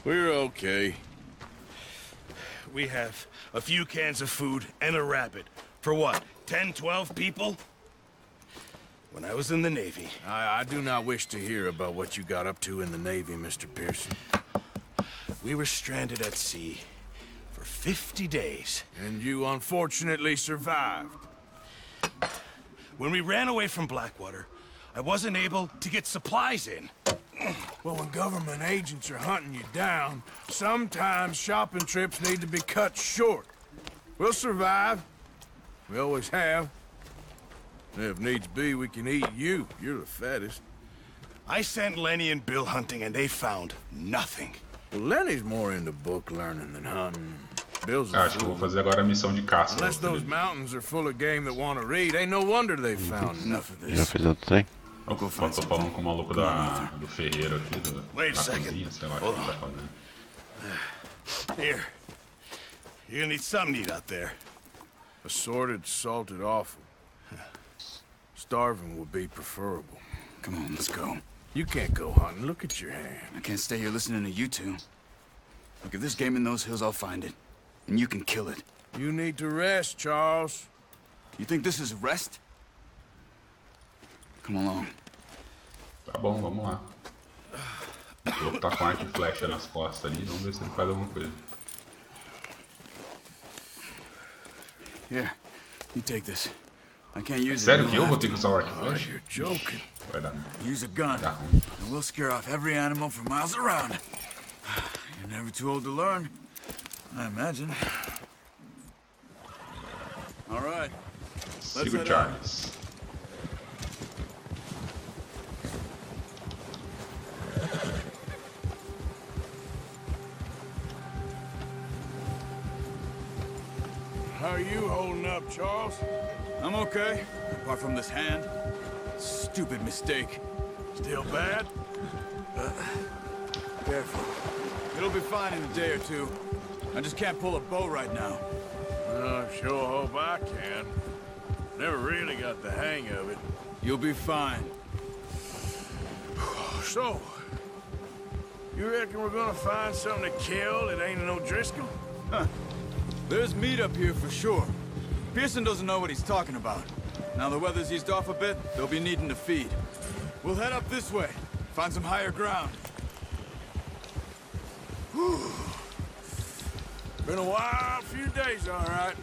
We're okay. We have a few cans of food and a rabbit. For what, 10, 12 people? When I was in the Navy... I do not wish to hear about what you got up to in the Navy, Mr. Pearson. We were stranded at sea for 50 days. And you unfortunately survived. When we ran away from Blackwater, I wasn't able to get supplies in. Well, when government agents are hunting you down, sometimes shopping trips need to be cut short. We'll survive. We always have. If needs be, we can eat you. You're the fattest. I sent Lenny and Bill hunting, and they found nothing. Well, Lenny's more into book learning than hunting. Bill's a Acho que eu vou fazer agora a missão de caça. Unless those mountains are full of game that want to read, ain't no wonder they found enough of Já this. fez outro trem? Eu tô falando com o maluco do ferreiro aqui, da Wait a cozinha, second. sei lá o que ele tá fazendo. Here. You're gonna need something to eat out there. Assorted, salted offal. Starving would be preferable. Come on, let's go. You can't go hunting. Look at your hand. I can't stay here listening to you two. Look, if there's game in those hills, I'll find it. And you can kill it. You need to rest, Charles. You think this is rest? Come along. Tá bom, vamos lá. O louco tá com arco e flecha nas costas ali, vamos ver se ele faz alguma coisa. Here, you take this. I can't use it. Sério que eu vou ter que usar o arco e Oh, flecha? you're joking. Vai dar. Use a gun, Dá ruim. and we'll scare off every animal for miles around. You're never too old to learn, I imagine. All right. Siga o head Charles. How are you holding up, Charles? I'm okay, apart from this hand. Stupid mistake. Still bad? Careful. It'll be fine in a day or two. I just can't pull a bow right now. Sure hope I can. Never really got the hang of it. You'll be fine. So, you reckon we're gonna find something to kill that ain't no Driscoll? Huh. There's meat up here for sure. Pearson doesn't know what he's talking about. Now the weather's eased off a bit, they'll be needing to feed. We'll head up this way, find some higher ground. Whew. Been a wild few days, all right.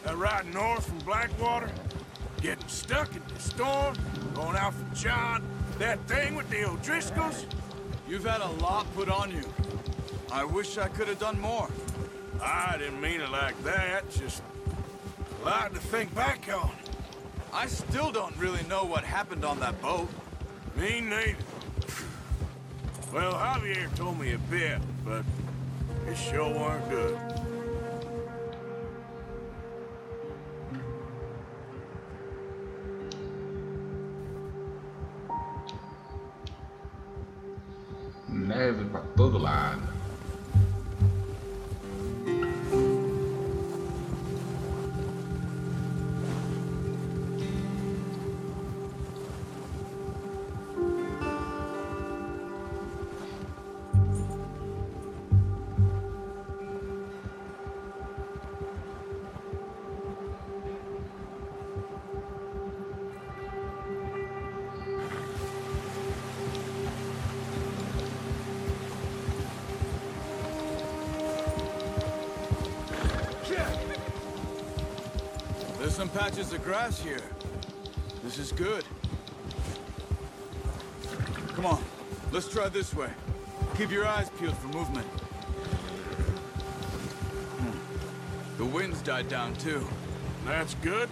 That ride north from Blackwater, getting stuck in the storm, going out from John, that thing with the O'Driscolls. You've had a lot put on you. I wish I could have done more. I didn't mean it like that, just a lot to think back on. I still don't really know what happened on that boat. Me neither. Well, Javier told me a bit, but it sure weren't good. Neve pra todo lado. There's some patches of grass here. This is good. Come on, let's try this way. Keep your eyes peeled for movement. The wind's died down too. That's good.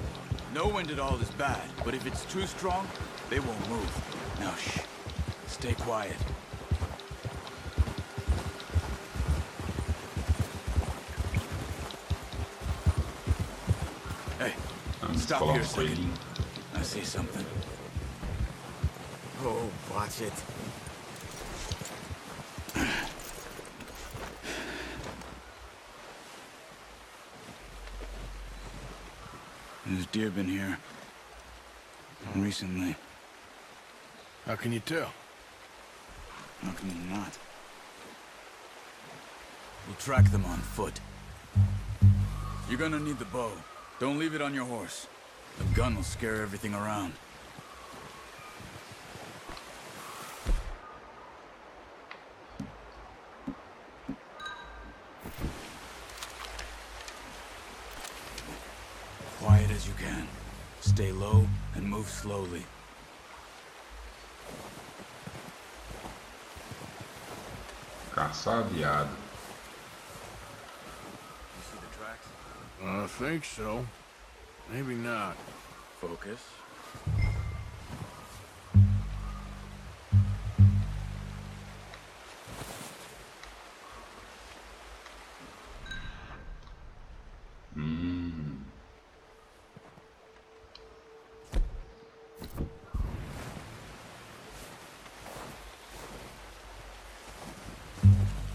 No wind at all is bad, but if it's too strong, they won't move. Now shh, stay quiet. Hey, stop here a second. I see something. Oh, watch it. There's deer been here. Recently. How can you tell? How can you not? We'll track them on foot. You're gonna need the bow. Don't leave it on your horse. The gun will scare everything around. Quiet as you can. Stay low and move slowly. Caçar viado. You see the tracks? I think so. Maybe not. Focus.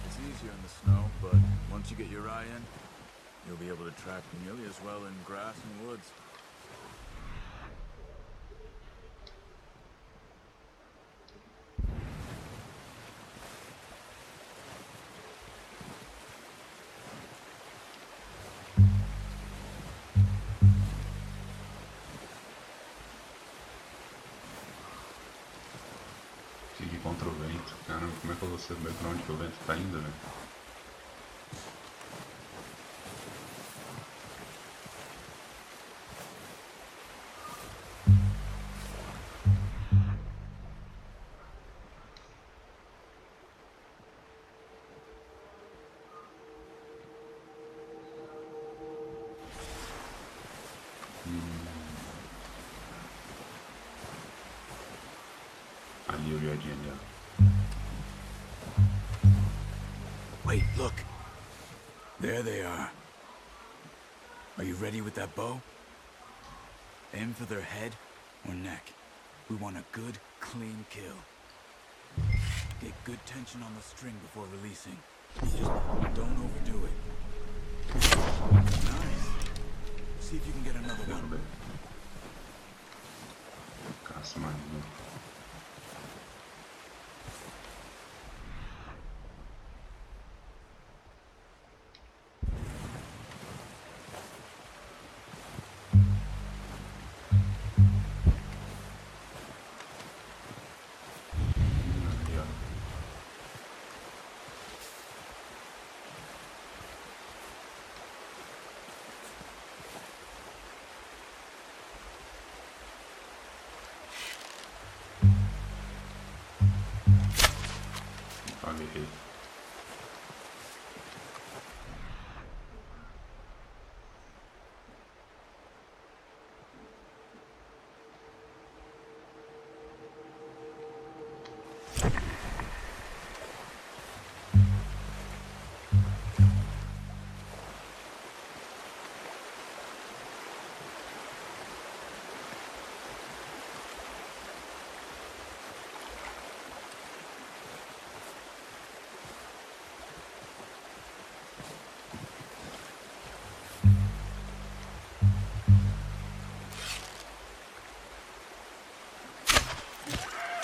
It's easier in the snow, but once you get your eye in, you'll be able to track nearly as well in grass and woods. Seguir contra o vento. Caramba, como é que eu vou saber pra onde que o vento tá indo, velho? Ali o viadinho ali, ó. Wait, look. There they are. Are you ready with that bow? Aim for their head or neck. We want a good, clean kill. Get good tension on the string before releasing. Just don't overdo it. Nice. See if you can get another Quero one. ver. Caça mais um. Ali, ó. Agarrei.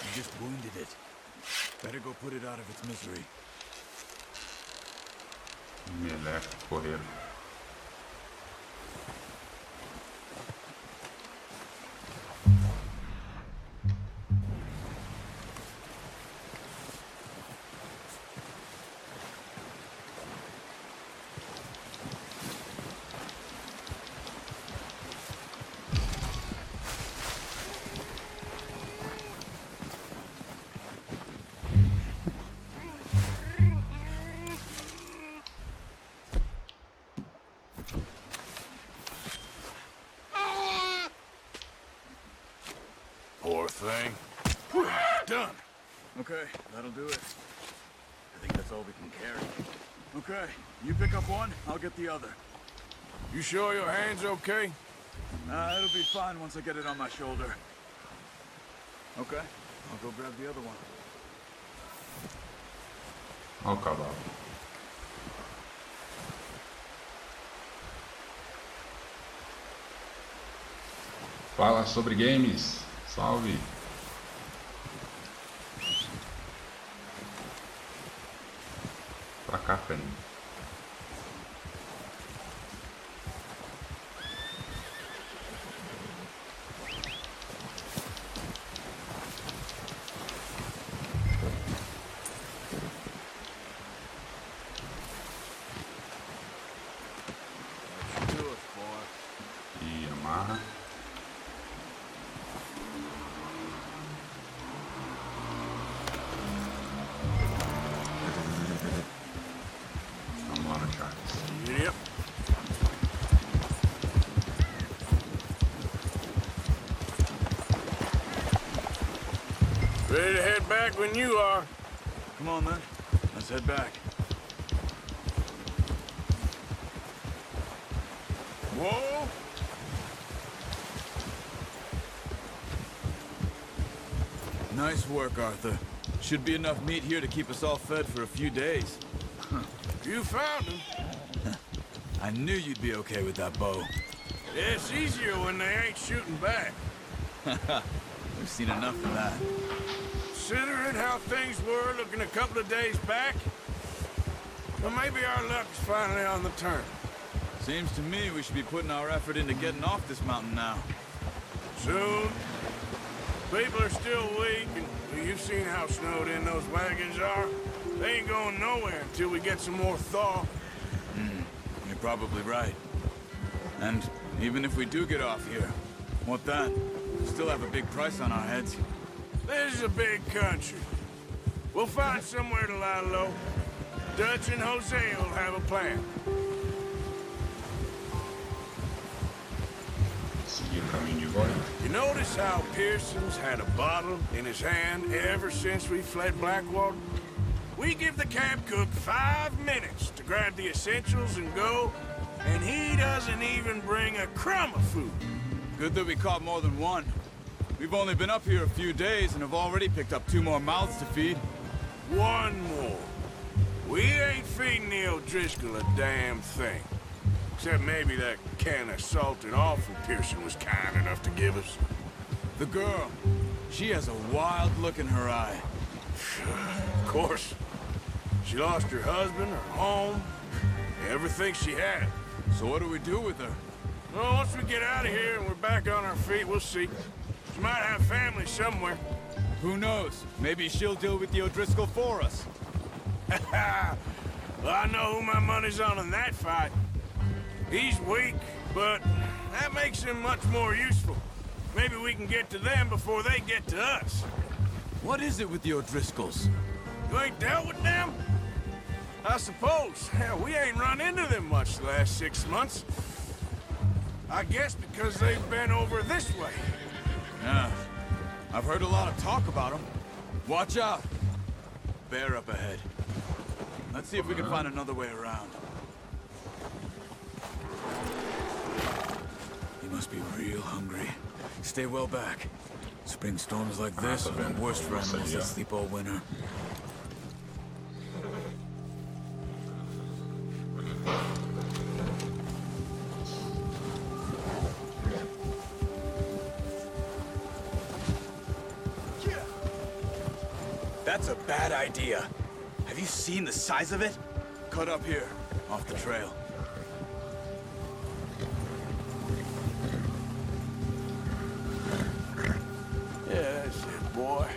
You just wounded it. Better go put it out of its misery. Meleca, correram. Poor thing. Done. Okay, that'll do it. I think that's all we can carry. Okay, you pick up one, I'll get the other. You sure your hand's okay? It'll be fine once I get it on my shoulder. Okay, I'll go grab the other one. Olha o cavalo. Fala sobre games. Salve. Pra cá, Fernando. Ready to head back when you are. Come on, then. Let's head back. Whoa! Nice work, Arthur. Should be enough meat here to keep us all fed for a few days. You found him. I knew you'd be okay with that bow. Yeah, it's easier when they ain't shooting back. We've seen enough of that. Considering how things were looking a couple of days back, well, maybe our luck's finally on the turn. Seems to me we should be putting our effort into getting off this mountain now. Soon. People are still weak, and you've seen how snowed in those wagons are. They ain't going nowhere until we get some more thaw. You're probably right. And even if we do get off here, what then? We still have a big price on our heads. This is a big country. We'll find somewhere to lie low. Dutch and Jose will have a plan. Seguir o caminho de volta. You notice how Pearson's had a bottle in his hand ever since we fled Blackwater? We give the camp cook 5 minutes to grab the essentials and go, and he doesn't even bring a crumb of food. Good that we caught more than one. We've only been up here a few days and have already picked up 2 more mouths to feed. One more. We ain't feeding the O'Driscoll a damn thing. Except maybe that can of salted offal Pearson was kind enough to give us. The girl, she has a wild look in her eye. Of course. She lost her husband, her home, everything she had. So what do we do with her? Well, once we get out of here and we're back on our feet, we'll see. She might have family somewhere. Who knows? Maybe she'll deal with the O'Driscoll for us. Well, I know who my money's on in that fight. He's weak, but that makes him much more useful. Maybe we can get to them before they get to us. What is it with the O'Driscolls? You ain't dealt with them? I suppose. Hell, we ain't run into them much the last 6 months. I guess because they've been over this way. Yeah, I've heard a lot of talk about them. Watch out. Bear up ahead. Let's see if we can find another way around. He must be real hungry. Stay well back. Spring storms like this are the worst for animals that sleep all winter. That's a bad idea. Have you seen the size of it? Cut up here, off the trail. Yeah, that's it, boy.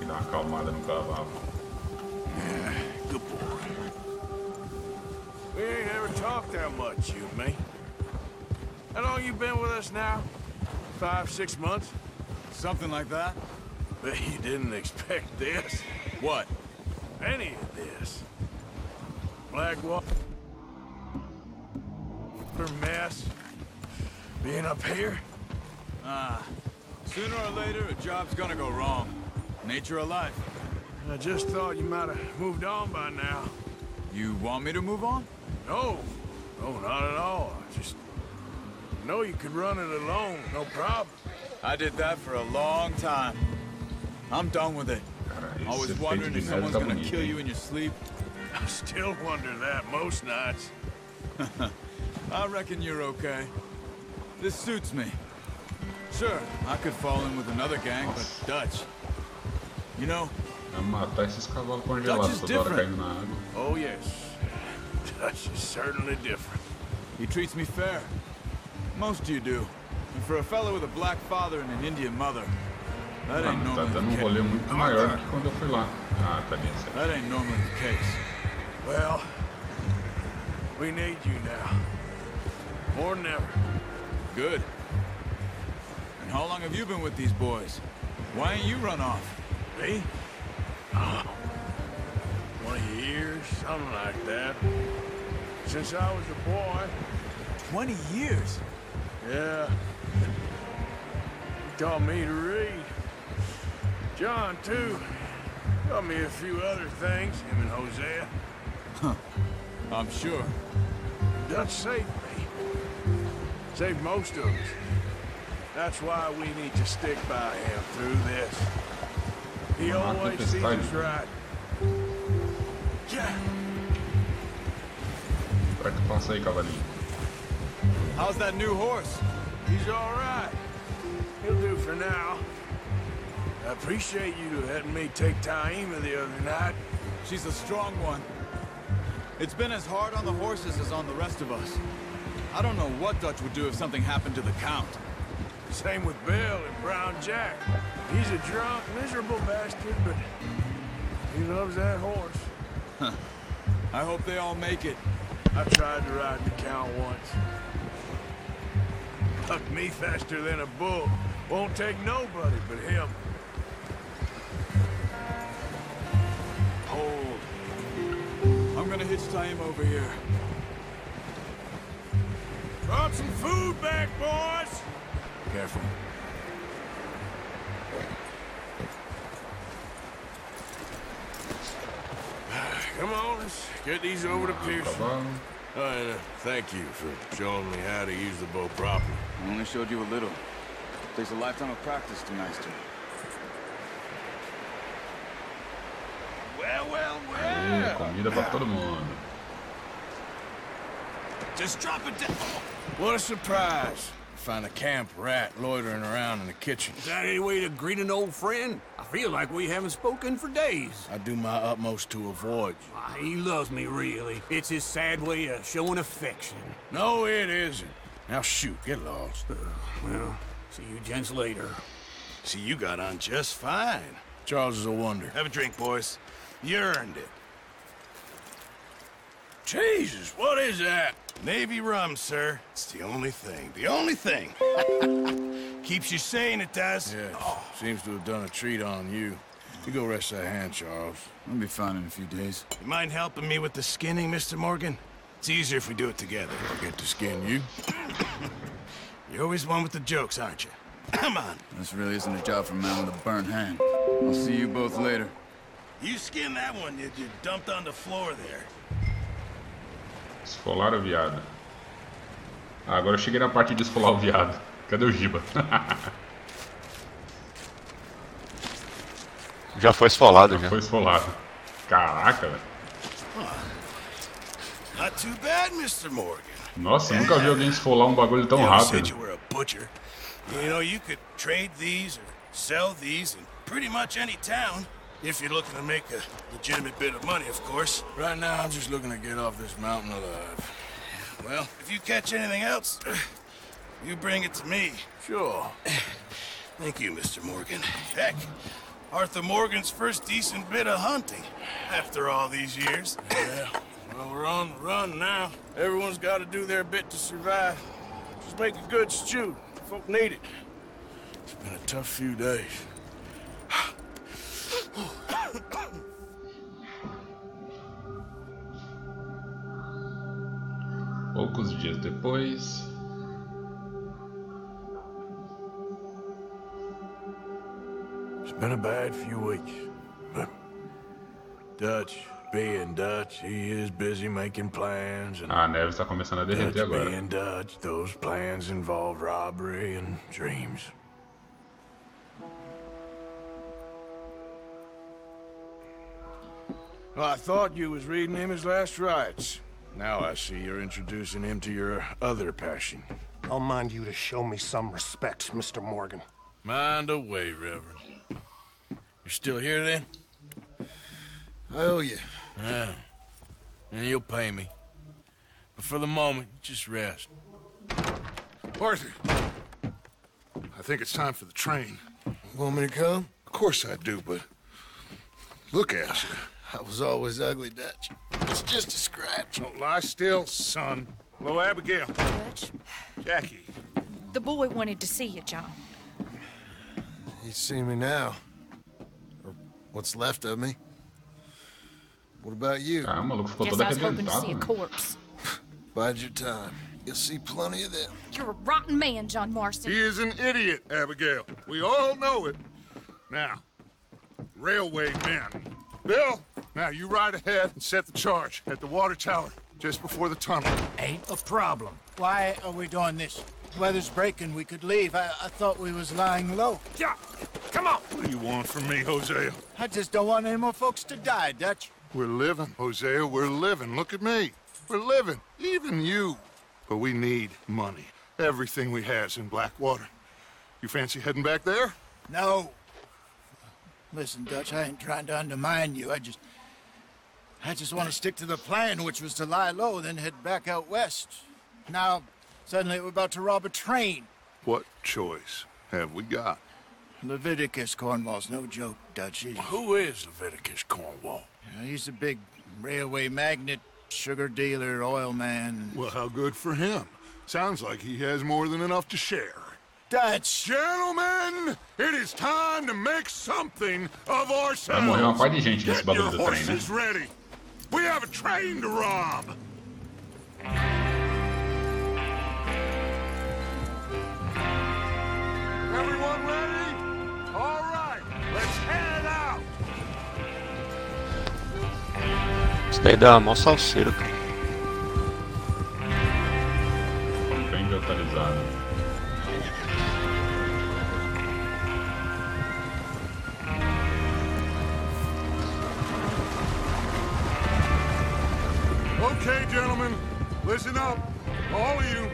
E dar uma acalmada no cavalo. Yeah, good boy. We ain't ever talked that much, you and me. How long you been with us now? 5, 6 months? Something like that? Bet you didn't expect this. What? Any of this. Blackwater mess. Being up here. Sooner or later, a job's gonna go wrong. Nature of life. I just thought you might have moved on by now. You want me to move on? No, not at all. I just know you could run it alone, no problem. I did that for a long time. I'm done with it. Cara, esse Always efeito wondering de if neve someone's tá gonna bonito, kill hein? you in your sleep. I still wonder that most nights. I reckon you're okay. This suits me. Sure, I could fall in with another gang, but Dutch. You know, É matar esses cavalos congelados toda hora caindo na água. Oh, yes. Dutch is certainly different. he treats me fair. Most of you do. And for a fellow with a black father and an Indian mother, that ain't Tá normally dando the um rolê case. muito maior do que quando eu fui lá. Ah, tá bem certo. That ain't normally the case. Well, we need you now. More than ever. Good. And how long have you been with these boys? Why ain't you run off? Me? Oh, 20 years, something like that. Since I was a boy. 20 years? Yeah. He taught me to read. John, too. Taught me a few other things, him and Hosea. Huh. I'm sure. Dutch saved me. Saved most of us. That's why we need to stick by him through this. He always sees us right. Yeah. Será que passa aí, cavalinho? How's that new horse? He's all right. He'll do for now. I appreciate you letting me take Taima the other night. She's a strong one. It's been as hard on the horses as on the rest of us. I don't know what Dutch would do if something happened to the Count. Same with Bill and Brown Jack. He's a drunk, miserable bastard, but he loves that horse. Huh. I hope they all make it. I tried to ride the Count once. Bucked me faster than a bull. Won't take nobody but him. Hold. I'm gonna hitch Taima over here. Brought some food back, boys! Careful. Come on, let's get these over to Pearson. Cavalo. And thank you for showing me how to use the bow properly. I only showed you a little. Takes a lifetime of practice to master. Well, well, Aí, well. comida pra todo mundo. Just drop it down. What a surprise. Find a camp rat loitering around in the kitchen. Is that any way to greet an old friend? I feel like we haven't spoken for days. I do my utmost to avoid you. He loves me, really. It's his sad way of showing affection. No, it isn't. Now shoot, get lost. Well, see you gents later. See, you got on just fine. Charles is a wonder. Have a drink, boys. You earned it. Jesus, what is that? Navy rum, sir. It's the only thing. The only thing. Keeps you sane, it does. Yeah, seems to have done a treat on you. You go rest that hand, Charles. I'll be fine in a few days. You mind helping me with the skinning, Mr. Morgan? It's easier if we do it together. I'll get to skin you. You're always one with the jokes, aren't you? Come on. This really isn't a job for a man with a burnt hand. I'll see you both later. You skin that one you dumped on the floor there. Esfolar o viado. Ah, agora eu cheguei na parte de esfolar o viado. Cadê o Giba? Já foi esfolado, já. Foi esfolado. Caraca, velho. Not too bad, Mr. Morgan. Nossa, eu nunca vi alguém esfolar um bagulho tão You said rápido. you were a butcher. You know, you could trade these or sell these in pretty much any town. If you're looking to make a legitimate bit of money, of course. Right now, I'm just looking to get off this mountain alive. Well, if you catch anything else, you bring it to me. Sure. Thank you, Mr. Morgan. Heck, Arthur Morgan's first decent bit of hunting after all these years. Yeah, well, we're on the run now. Everyone's got to do their bit to survive. Just make a good stew. Folk need it. It's been a tough few days. Poucos dias depois. It's been a bad few weeks. But Dutch, being Dutch, he is busy making plans. And A neve está começando a derreter Dutch agora. being Dutch, those plans involve robbery and dreams. Well, I thought you was reading him his last rites. Now I see you're introducing him to your other passion. I'll mind you to show me some respect, Mr. Morgan. Mind away, Reverend. You're still here, then? I owe you. Yeah. And you'll pay me. But for the moment, just rest. Arthur, I think it's time for the train. Want me to come? Of course I do, but look at you. I was always ugly, Dutch. It's just a scratch. Don't lie still, son. Hello, Abigail. Dutch, Jackie. the boy wanted to see you, John. He's seen me now. Or what's left of me. What about you? Ah, o maluco ficou Guess todo I was hoping to arrebentado. see a Mano. corpse. Bide your time. You'll see plenty of them. You're a rotten man, John Marston. He is an idiot, Abigail. We all know it. Now, railway men. Bill, now you ride ahead and set the charge at the water tower just before the tunnel. Ain't a problem. Why are we doing this? Weather's breaking, we could leave. I thought we was lying low. Yeah, come on. What do you want from me, Hosea? I just don't want any more folks to die, Dutch. We're living, Hosea, we're living. Look at me. We're living, even you. But we need money. Everything we has in Blackwater. You fancy heading back there? No. Listen, Dutch, I ain't trying to undermine you. I just want to stick to the plan, which was to lie low, then head back out west. Now, suddenly we're about to rob a train. What choice have we got? Leviticus Cornwall's no joke, Dutch. Who is Leviticus Cornwall? He's a big railway magnate, sugar dealer, oil man. Well, how good for him. Sounds like he has more than enough to share. Dutch! Gentlemen, it is time to make something of ourselves. Vai morrer uma par de gente nesse Get bagulho your do trem, né? horses ready. We have a train to rob. Everyone ready? All right, let's head out. Isso daí dá mó salseiro, cara. Bem atualizado. Okay, gentlemen, listen up, all of you.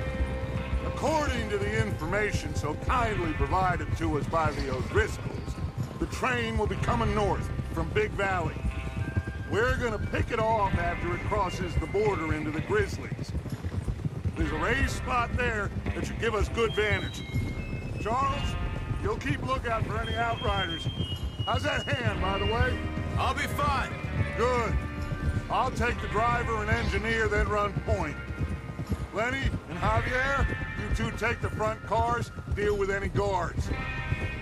According to the information so kindly provided to us by the O'Driscolls, the train will be coming north from Big Valley. We're gonna pick it off after it crosses the border into the Grizzlies. There's a raised spot there that should give us good vantage. Charles, you'll keep lookout for any outriders. How's that hand, by the way? I'll be fine. Good. I'll take the driver and engineer, then run point. Lenny and Javier, you two take the front cars, deal with any guards.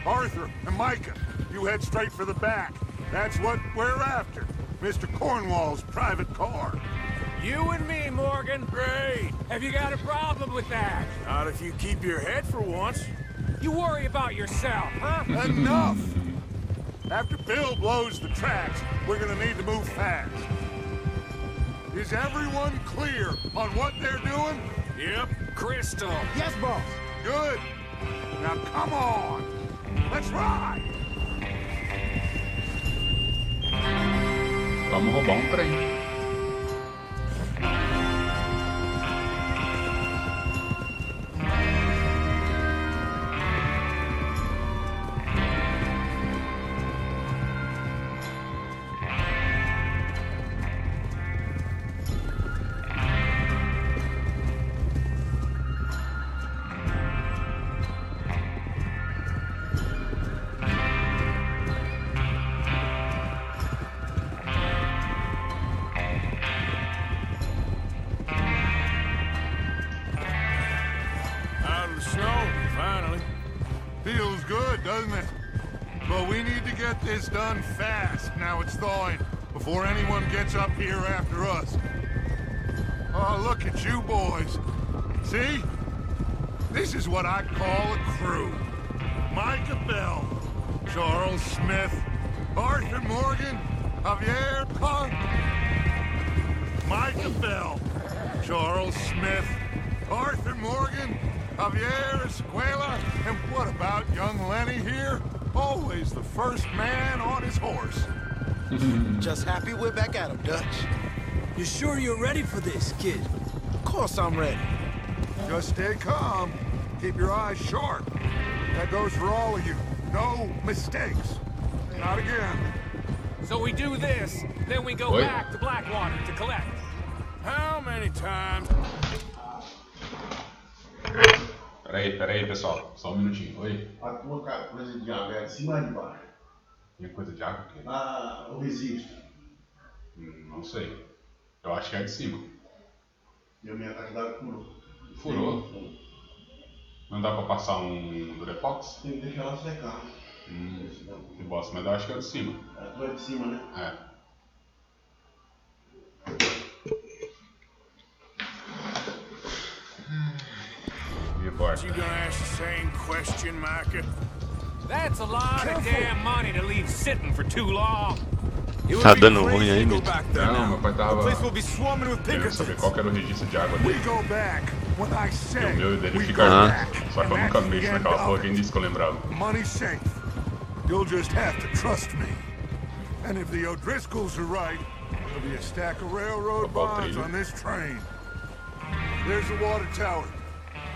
Arthur and Micah, you head straight for the back. That's what we're after. Mr. Cornwall's private car. You and me, Morgan. Great. Have you got a problem with that? Not if you keep your head for once. You worry about yourself, huh? Enough! After Bill blows the tracks, we're gonna need to move fast. Is everyone clear on what they're doing? Yep. Crystal. Yes, boss. Good. Now come on. Let's ride. Vamos roubar trem. Feels good, doesn't it? But we need to get this done fast, now it's thawing, before anyone gets up here after us. Oh, look at you boys. See? This is what I call a crew. Micah Bell, Charles Smith, Arthur Morgan, Javier Punk. Micah Bell, Charles Smith, Arthur Morgan, Javier Escuela, and what about young Lenny here? Always the first man on his horse. Just happy we're back at him, Dutch. You sure you're ready for this, kid? Of course I'm ready. Just stay calm. Keep your eyes sharp. That goes for all of you. No mistakes. Not again. So we do this, then we go Oi. back to Blackwater to collect. How many times? Peraí, pessoal. Só minutinho. Oi. A tua coisa de água é de cima ou de baixo? Minha coisa de água aqui? Ah, o registro. Não sei. Eu acho que é de cima. E a minha caixa furou. Furou? Não dá pra passar um Durepox? Tem que deixar ela secar. Que bosta, mas eu acho que é de cima. A tua é de cima, né? É. porta. You gonna ask the same question, Micah? That's a lot of damn money to leave sitting for too long. Tá dando ruim aí, Mito? Não, meu pai tava Place will be swarming with querendo saber Pinkertons. qual que era o registro de água We dele. go back when I E o say meu e dele we fica go junto. back. Só que eu And nunca that's mexo the end naquela porra, of quem it. disse que eu lembrava. Money's safe. You'll just have to trust me. And if the O'Driscolls are right, there'll be a stack of railroad bonds on this train. There's the water tower.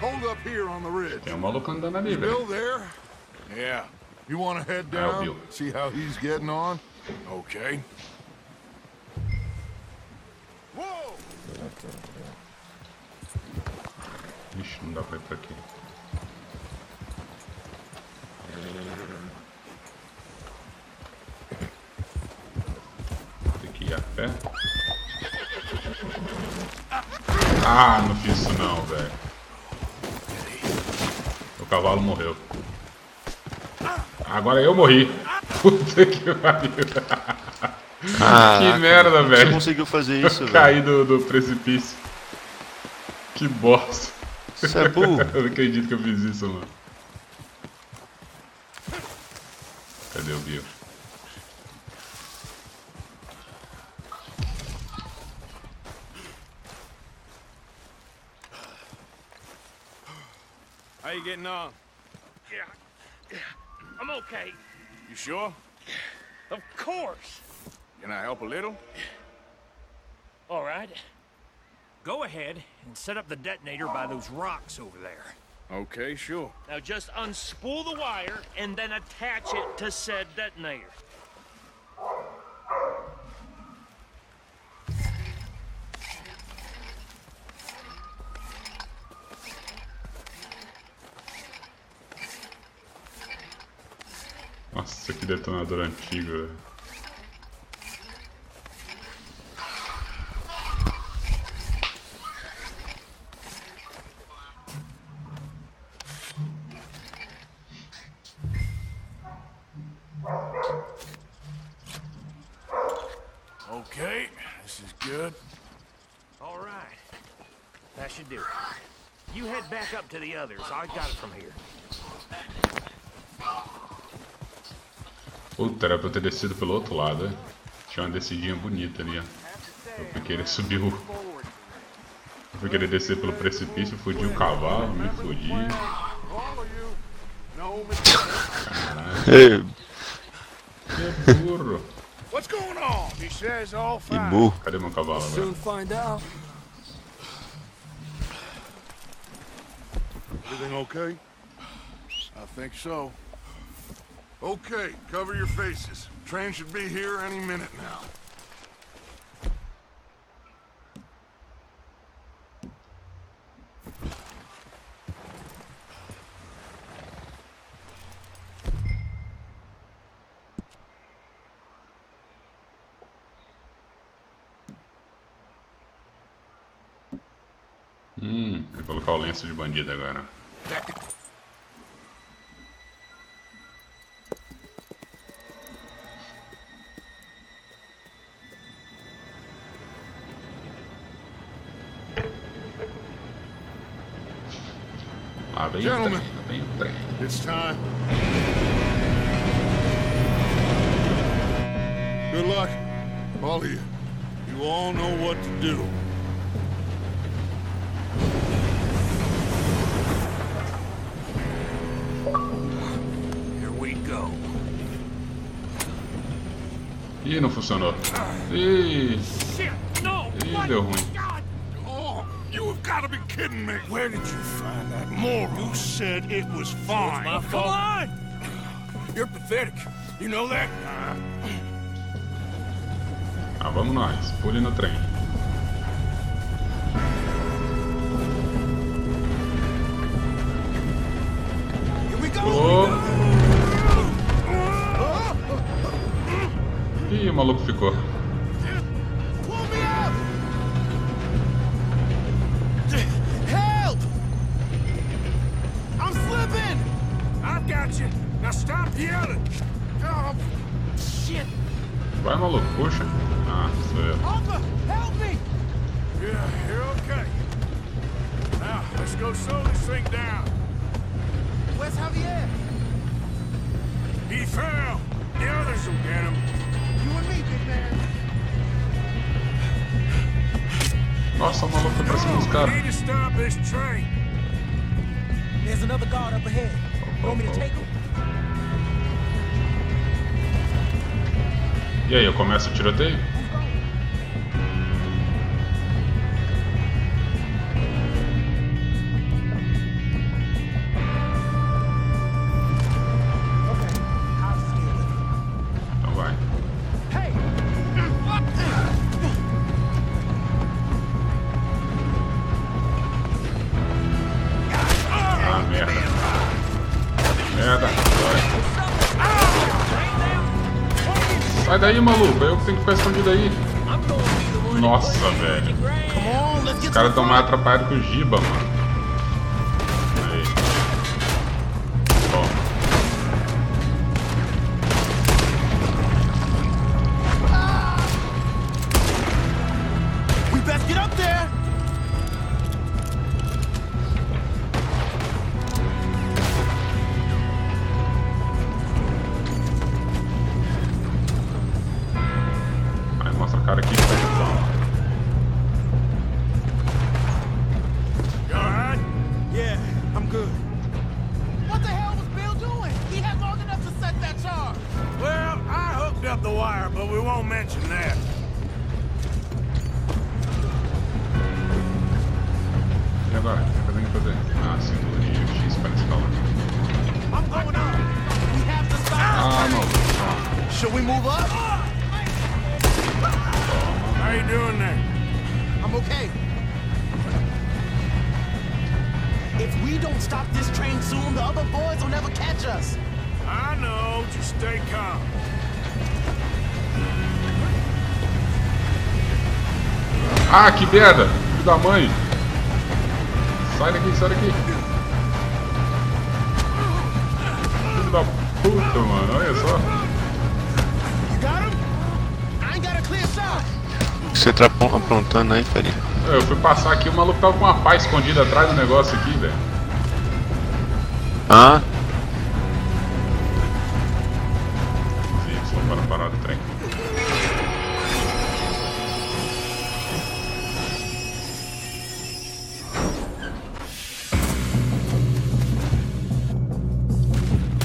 Hold up here on the ridge. Tem um maluco andando ali, Bill velho. there? Yeah, You want to head É o down? Bill. See how he's getting on? okay. Whoa! Ixi, não dá pra ir pra aqui. Tem que ir a pé. Ah, não fiz isso não, velho. O cavalo morreu. Agora eu morri. Puta que pariu. Que merda, velho. Você conseguiu fazer isso, velho? Caí do precipício. Que bosta. Você é burro. Eu não acredito que eu fiz isso, mano. Cadê o Bill? How you getting on? Yeah, I'm okay. You sure? Of course. Can I help a little? All right. Go ahead and set up the detonator by those rocks over there. Okay, sure. Now just unspool the wire and then attach it to said detonator. Nossa, que detonador antigo, velho. Okay, this is good. All right. That should do it. You head back up to the others. I got it from here. Puta, era pra eu ter descido pelo outro lado, né? Tinha uma descidinha bonita ali, ó. Eu fui querer subir o... Eu fui querer descer pelo precipício, fudi o cavalo, me fudi. Ei, Que burro. What's going on? He says all que fine. burro. Cadê meu cavalo, velho? Find out. Everything okay? I think so. Okay, cover your faces. Train should be here any minute now. Vou colocar o lenço de bandido agora. Lá vem o trem, Gentlemen. lá vem o trem. It's time. Good luck, all of you. You all know what to do. Here we go. Ih, não funcionou. Ih, Shit, no! ih, deu ruim. God! Oh, you have got to be kidding me. Where did you find that moron? You said it was fine. My Come fault. on! You're pathetic. You know that? Ah, vamos nós. Pule no trem. Pulou. Ih, o maluco ficou. Help! I'm slipping! I've got you. Now stop yelling. Oh, shit. Vai, maluco, puxa. Ah, sou eu. Alpha, help me! Yeah, you're okay. Now, let's go slow this thing down. Where's Javier? He fell. The others will get him. You and me, big man. Nossa, o maluco foi pra cima dos caras. We need to stop this train. There's another guard up ahead. You want me to take him? E aí, eu começo o tiroteio? Então vai. Ah, merda. Merda. Sai daí, maluco. Eu que tenho que ficar escondido aí. Nossa, velho. Os caras estão mais atrapalhados que o Giba, mano. Aí. Bom. We best get up there. Aí mostra a cara aqui. You alright? Yeah, I'm good. What the hell was Bill doing? He had long enough to set that charge. Well, I hooked up the wire, but we won't mention that. E agora? O que eu tenho que fazer? Ah, simbologia X para escalar. I'm going up. We have to stop. Ah, não. Should we move up? How you doing there? I'm okay. If we don't stop this train soon, the other boys will never catch us. I know. Just stay calm. Ah, que merda! Filho da mãe! Sai daqui, sai daqui! Filho da puta, mano, olha só! You got him? I ain't got a clear shot. O que você tá aprontando aí, Farinha? Eu fui passar aqui, o maluco tava com uma pá escondida atrás do negócio aqui, velho. Ah? Só para parar do trem.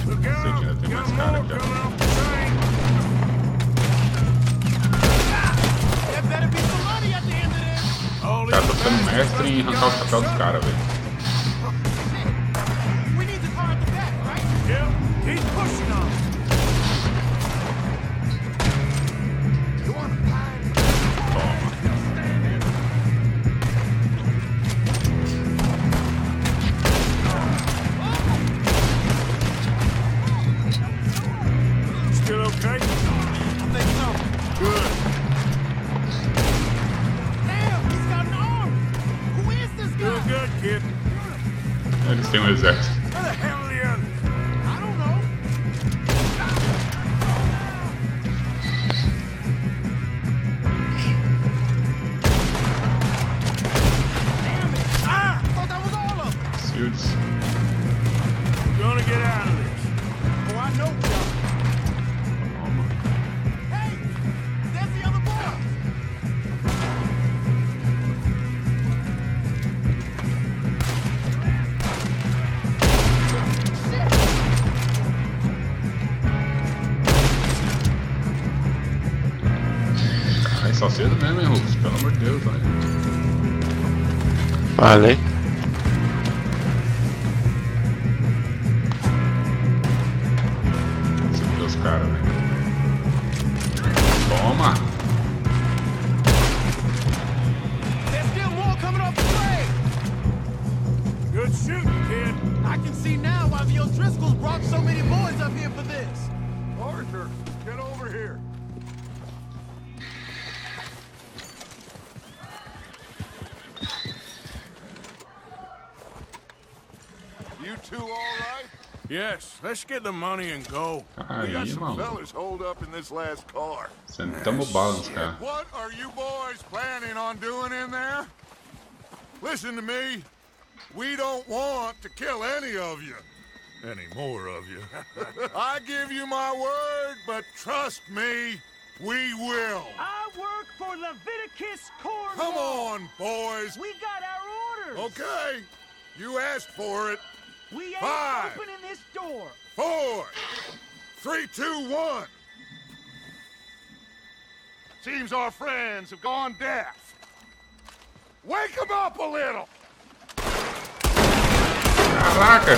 Look Sei que out. ainda tem mais cara aqui, ó. Coming off the train. There better be some money at the end of this. All O cara these tá sendo bastards mestre em arrancar os chapéus dos caras, velho. We need the car at the back, right? Yeah, he's pushing on. You want to climb? Toma. Still okay? I think so. Good. Damn, he's got an arm. Who is this You're guy? good, kid. Eles têm um exército. Where the hell are the others? I don't know. Damn it. Ah, I thought that was all of them. Shields. We're gonna get out of this. Oh, I know we are. Toma. Hey, there's the other boy. Ai, só cedo mesmo, hein, Rufus? Pelo amor de Deus, vai. Falei. Seguir os caras, velho. Toma! There's still more coming off the train. Good shooting, kid. I can see now why the O'Driscolls brought so many boys up here for this. Arthur, get over here. You two all right? Yes, let's get the money and go. We got Aí, some maluco. fellas holed up in this last car. Sentamos bala nos caras. What are you boys planning on doing in there? Listen to me. We don't want to kill any of you. Any more of you. I give you my word, but trust me, we will. I work for Leviticus Cornwall. Come on, boys. We got our orders. Okay. You asked for it. We ain't 5, opening this door. 4, 3, 2, 1. Seems our friends have gone deaf. Wake them up a little. Caraca!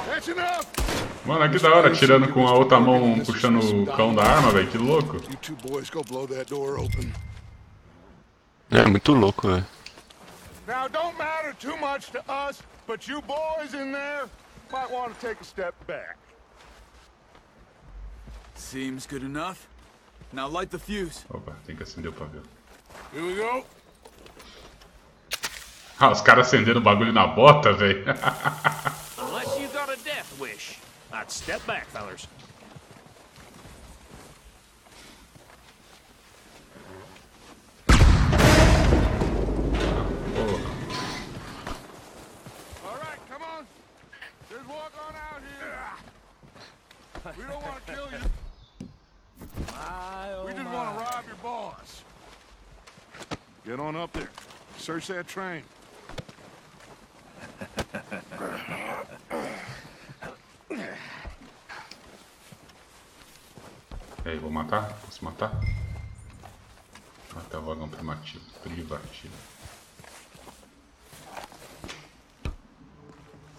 That's enough. Mano, que da hora, tirando com a outra mão, puxando o cão da arma, velho, que louco. You two boys go blow that door open. É muito louco, velho. Now, don't matter too much to us, but you boys in there might want to take a step back. Seems good enough. Now light the fuse. Opa, tem que acender o pavio. Here we go. Ah, os caras acenderam o bagulho na bota, velho. Unless you got a death wish, I'd step back, fellers. All right, come on. Just walk on out here. We don't want to kill you. We just want to rob your boss. Get on up there. Search that train. E aí, vou matar? Posso matar? Até o vagão privativo.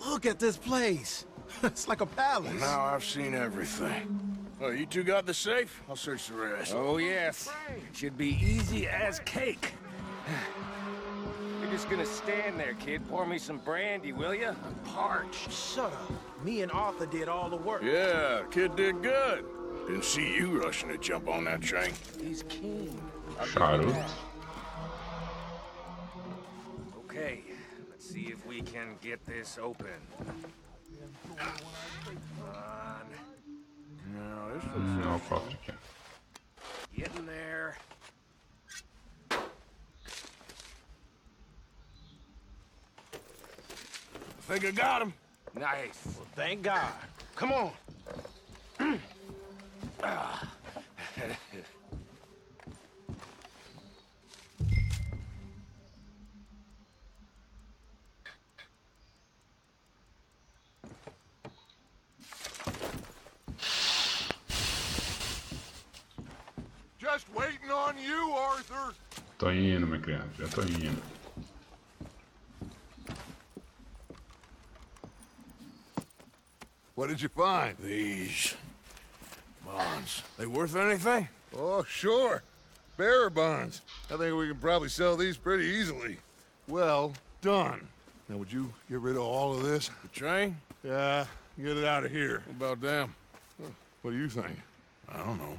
Look at this place. It's like a palace. Now I've seen everything. Oh, you two got the safe? I'll search the rest. Oh, yes. Should be easy as cake. You're just gonna stand there, kid. Pour me some brandy, will ya? I'm parched. Shut up. Me and Arthur did all the work. Yeah, kid did good. Didn't see you rushing to jump on that train. He's keen. Charuto. Okay, let's see if we can get this open. Come on. No, this Não, looks posso aqui. Get in there. I think I got him. Nice. Well, thank God. Come on. Just waiting on you, Arthur. Tô indo, minha criança. Já tô indo. What did you find? These bonds. They worth anything? Oh, sure. Bearer bonds. I think we can probably sell these pretty easily. Well done. Now, would you get rid of all of this? The train? Yeah, get it out of here. What about them? What do you think? I don't know.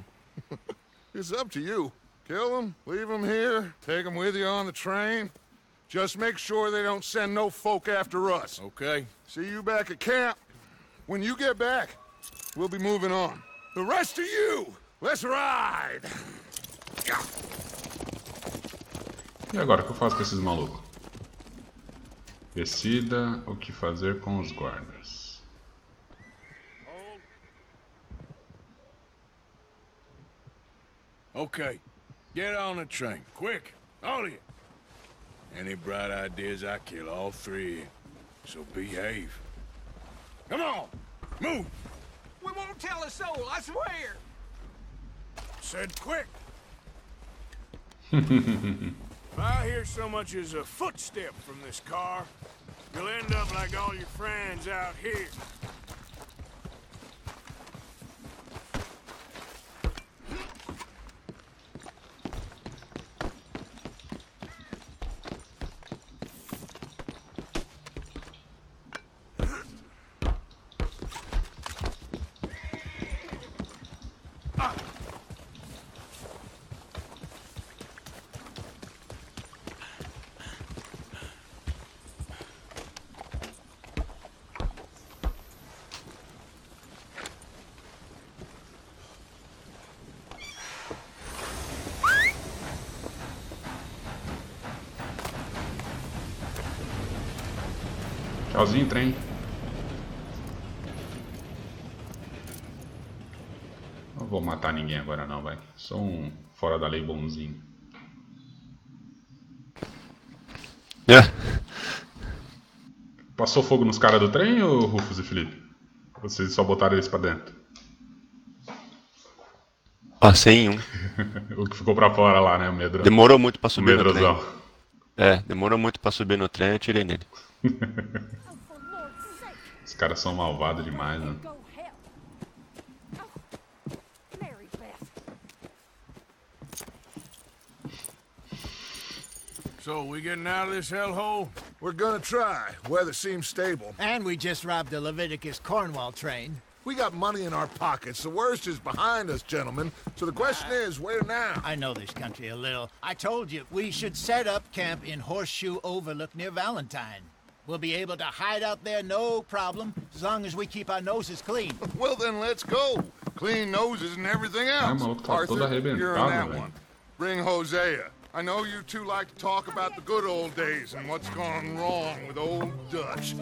It's up to you. Kill them, leave them here, take them with you on the train. Just make sure they don't send no folk after us. Okay. See you back at camp. When you get back, we'll be moving on. The rest of you, let's ride! E agora, o que eu faço com esses malucos? Decida o que fazer com os guardas. Okay. Get on the train. Quick. All of you. Any bright ideas, I kill all three of you. So behave. Come on! Move! We won't tell a soul, I swear! Said quick! If I hear so much as a footstep from this car, you'll end up like all your friends out here. Tchauzinho, trem. Não vou matar ninguém agora não, vai. Sou um fora da lei bonzinho. Passou fogo nos caras do trem, ou Rufus e Felipe? Vocês só botaram eles pra dentro? Passei em um. O que ficou pra fora lá, né? O medrão. Demorou muito pra subir no trem. É, demorou muito pra subir no trem, eu tirei nele. Os caras são malvados demais, né? So, we getting out of this hellhole? We're gonna try. Weather seems stable. And we just robbed a Leviticus Cornwall train. We got money in our pockets. The worst is behind us, gentlemen. So the question is, where now? I know this country a little. I told you, we should set up camp in Horseshoe Overlook near Valentine. We'll be able to hide out there, no problem, as long as we keep our noses clean. Well, then let's go. Clean noses and everything else. Arthur, you're on that one. Bring Hosea. I know you two like to talk about the good old days and what's gone wrong with old Dutch.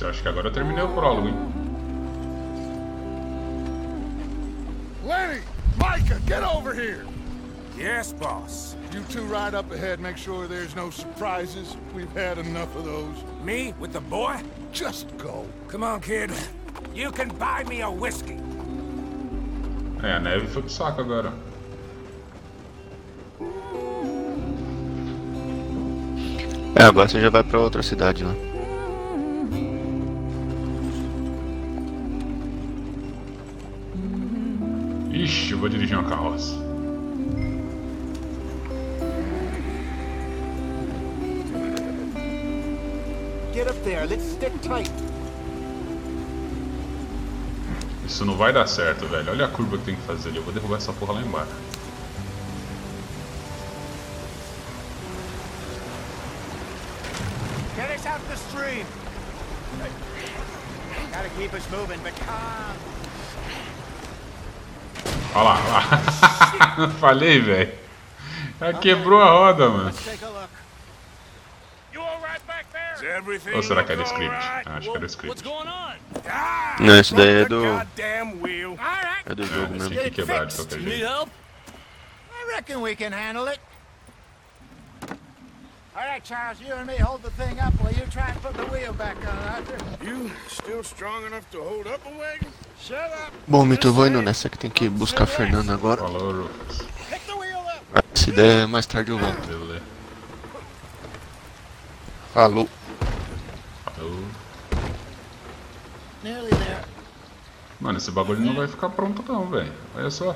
Eu acho que agora eu terminei o prólogo, hein? Lenny! Micah, get over here! Yes, boss. You two ride up ahead, make sure there's no surprises. We've had enough of those. Me with the boy? Just go. Come on, kid. You can buy me a whiskey. É, a neve foi pro saco agora. É, agora você já vai pra outra cidade lá. Ixi, eu vou dirigir uma carroça. Get up there, let's stick tight. Isso não vai dar certo, velho. Olha a curva que tem que fazer ali. Eu vou derrubar essa porra lá embaixo. Get us out the stream. Gotta keep us moving, but calm. Olha lá, olha lá. Falei, velho. Já quebrou a roda, mano. Ou será que era script? Acho que era script. Não, isso daí é do... É do jogo mesmo. Tinha que quebrar de qualquer jeito. I reckon we can handle it. All right, Charles, you and me hold the thing up while you try and put the wheel back on, Arthur. You still strong enough to hold up a wagon? Shut up. Bom, Mito, eu vou indo nessa que tem que buscar a Fernanda agora. Falou, Rufus. Pick the wheel up. Se der, mais tarde eu volto. Beleza. Falou. Falou. Nearly there. Mano, esse bagulho não vai ficar pronto não, velho. Olha só.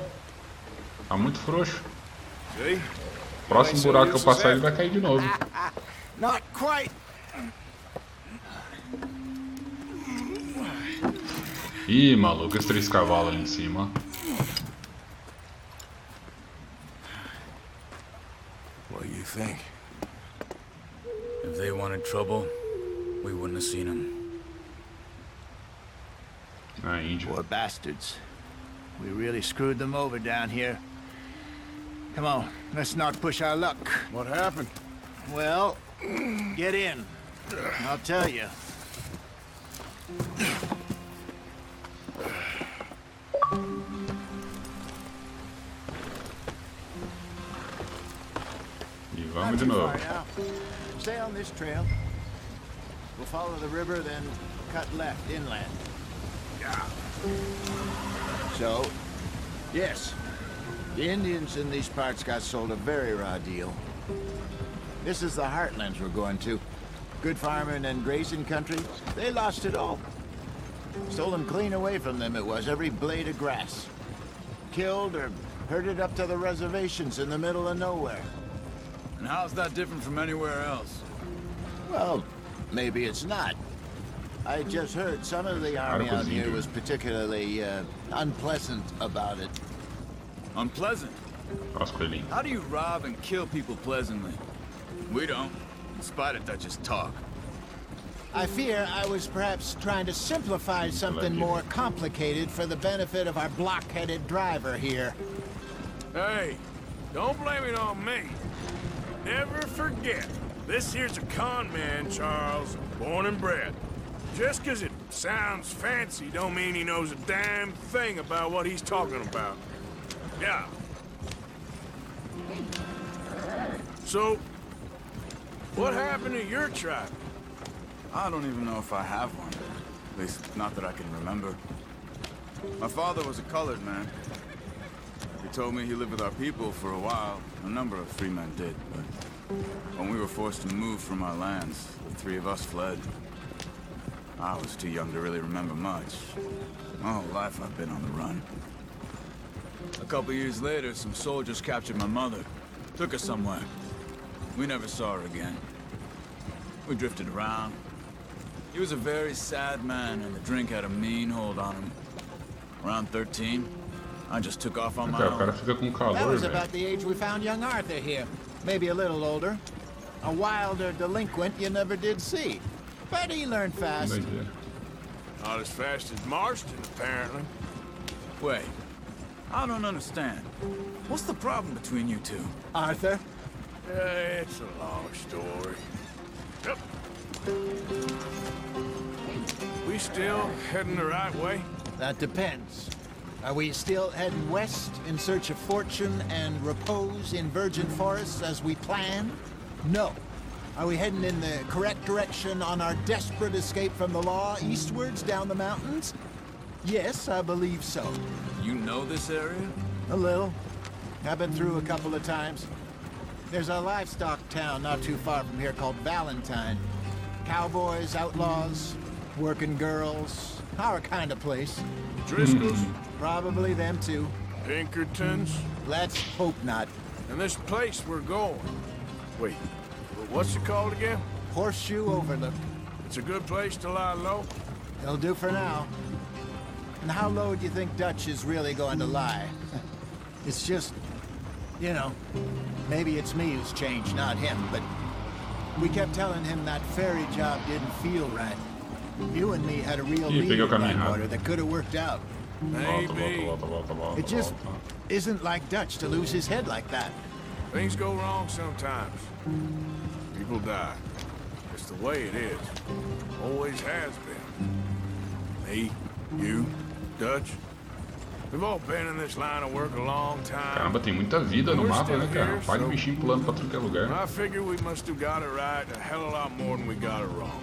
Tá muito frouxo. Próximo buraco que eu passar ele vai cair de novo. Not quite. Ih, maluco, esses 3 cavalos ali em cima. What do you think? If they wanted trouble, we wouldn't have seen them. Ah, índio. Poor bastards. We really screwed them over down here. Come on, let's not push our luck. What happened? Well, get in. I'll tell you. de novo. Stay on this trail. We'll follow the river, then cut left inland. Yeah. So, yes, the Indians in these parts got sold a very raw deal. This is the heartlands we're going to. Good farming and grazing country. They lost it all. Stolen clean away from them it was, every blade of grass. Killed or herded up to the reservations in the middle of nowhere. And how's that different from anywhere else? Well, maybe it's not. I just heard some of the army out here was particularly unpleasant about it. Unpleasant? How do you rob and kill people pleasantly? We don't, in spite of Dutch's talk. I fear I was perhaps trying to simplify something more complicated for the benefit of our block-headed driver here. Hey, don't blame it on me. Never forget, this here's a con man, Charles, born and bred. Just 'cause it sounds fancy don't mean he knows a damn thing about what he's talking about. Yeah. So, what happened to your tribe? I don't even know if I have one. At least, not that I can remember. My father was a colored man. He told me he lived with our people for a while. A number of free men did, but when we were forced to move from our lands, the three of us fled. I was too young to really remember much. My whole life I've been on the run. A couple years later, some soldiers captured my mother. Took her somewhere. We never saw her again. We drifted around. He was a very sad man, and the drink had a mean hold on him. Around 13, I just took off on my own. That was about the age we found young Arthur here. Maybe a little older. A wilder delinquent you never did see. But he learned fast. Not as fast as Marston, apparently. Wait, I don't understand. What's the problem between you two? Arthur? It's a long story. Yep. We still heading the right way? That depends. Are we still heading west in search of fortune and repose in virgin forests as we planned? No. Are we heading in the correct direction on our desperate escape from the law eastwards down the mountains? Yes, I believe so. You know this area? A little. I've been through a couple of times. There's a livestock town not too far from here called Valentine. Cowboys, outlaws, working girls, our kind of place. Driscolls? Probably them too. Pinkertons? Let's hope not. And this place we're going. Wait, what's it called again? Horseshoe Overlook. It's a good place to lie low? It'll do for now. And how low do you think Dutch is really going to lie? It's just, you know, maybe it's me who's changed, not him, but we kept telling him that ferry job didn't feel right. You and me had a real lead in that water that could have worked out. Maybe. It just isn't like Dutch to lose his head like that. Things go wrong sometimes. People die. It's the way it is. Always has been. Me, you, Dutch. We've all been in this line of work a long time. Caramba, tem muita vida no mapa, né, cara? Pai de bichinho pulando pra tudo que é lugar. I figure we must have got it right a hell of a lot more than we got it wrong.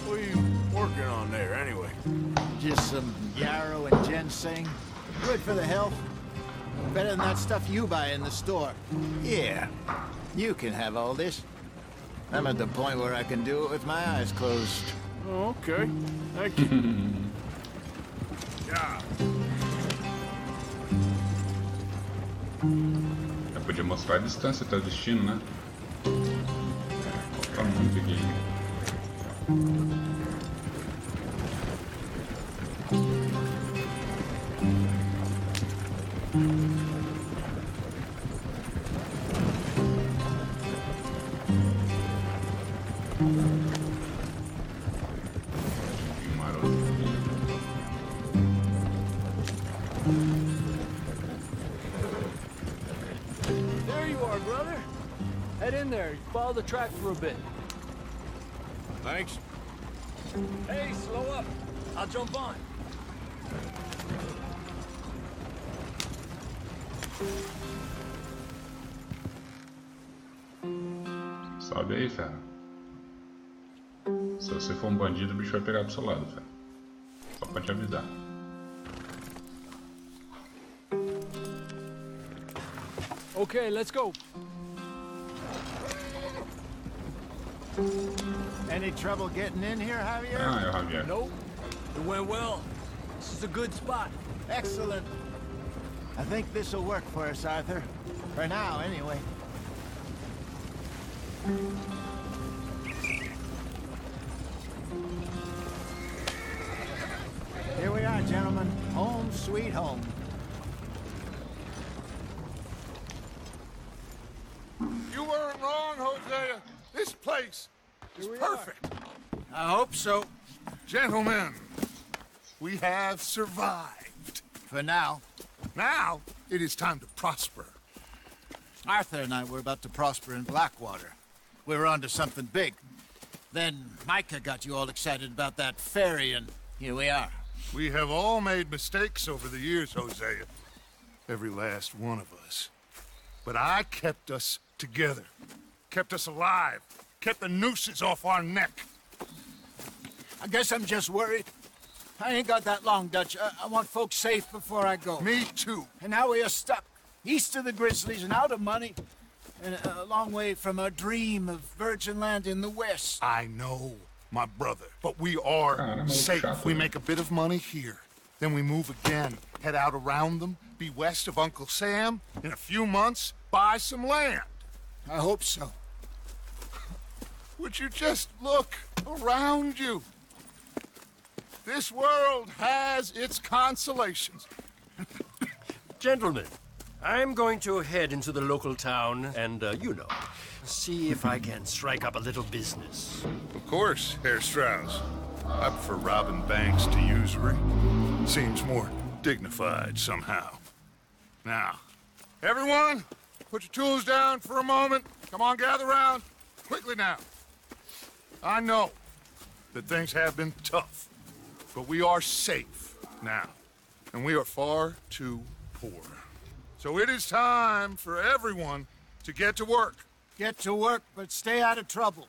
What are you working on there, anyway? Just some yarrow and ginseng. Good for the health. Better than that stuff you buy in the store. Yeah, you can have all this. I'm at the point where I can do it with my eyes closed. Oh, okay. Thank you. Yeah. Eu podia mostrar a distância até o destino, né? Falta muito aqui. There you are, brother. Head in there. Follow the track for a bit. Thanks. Hey, slow up. I'll jump on. Sobe aí, fera. Se você for um bandido, o bicho vai pegar pro seu lado, fera. Só pra te avisar. Okay, let's go. Any trouble getting in here, Javier? Ah, é o Javier. Nope. It went well. This is a good spot. Excellent. I think this will work for us, Arthur. For now, anyway. Here we are, gentlemen. Home sweet home. You weren't wrong, Hosea. This place is perfect. I hope so. Gentlemen, we have survived. For now. Now, it is time to prosper. Arthur and I were about to prosper in Blackwater. We were onto something big. Then Micah got you all excited about that ferry, and here we are. We have all made mistakes over the years, Hosea. Every last one of us. But I kept us together. Kept us alive. Kept the nooses off our neck. I guess I'm just worried. I ain't got that long, Dutch. I want folks safe before I go. Me too. And now we are stuck, east of the Grizzlies and out of money, and a long way from our dream of virgin land in the west. I know, my brother, but we are safe. We make a bit of money here. Then we move again, head out around them, be west of Uncle Sam. In a few months, buy some land. I hope so. Would you just look around you? This world has its consolations. Gentlemen, I'm going to head into the local town and, see if I can strike up a little business. Of course, Herr Strauss. I prefer robbing banks to usury. Seems more dignified somehow. Now, everyone, put your tools down for a moment. Come on, gather round. Quickly now. I know that things have been tough, but we are safe now, and we are far too poor. So it is time for everyone to get to work. Get to work, but stay out of trouble.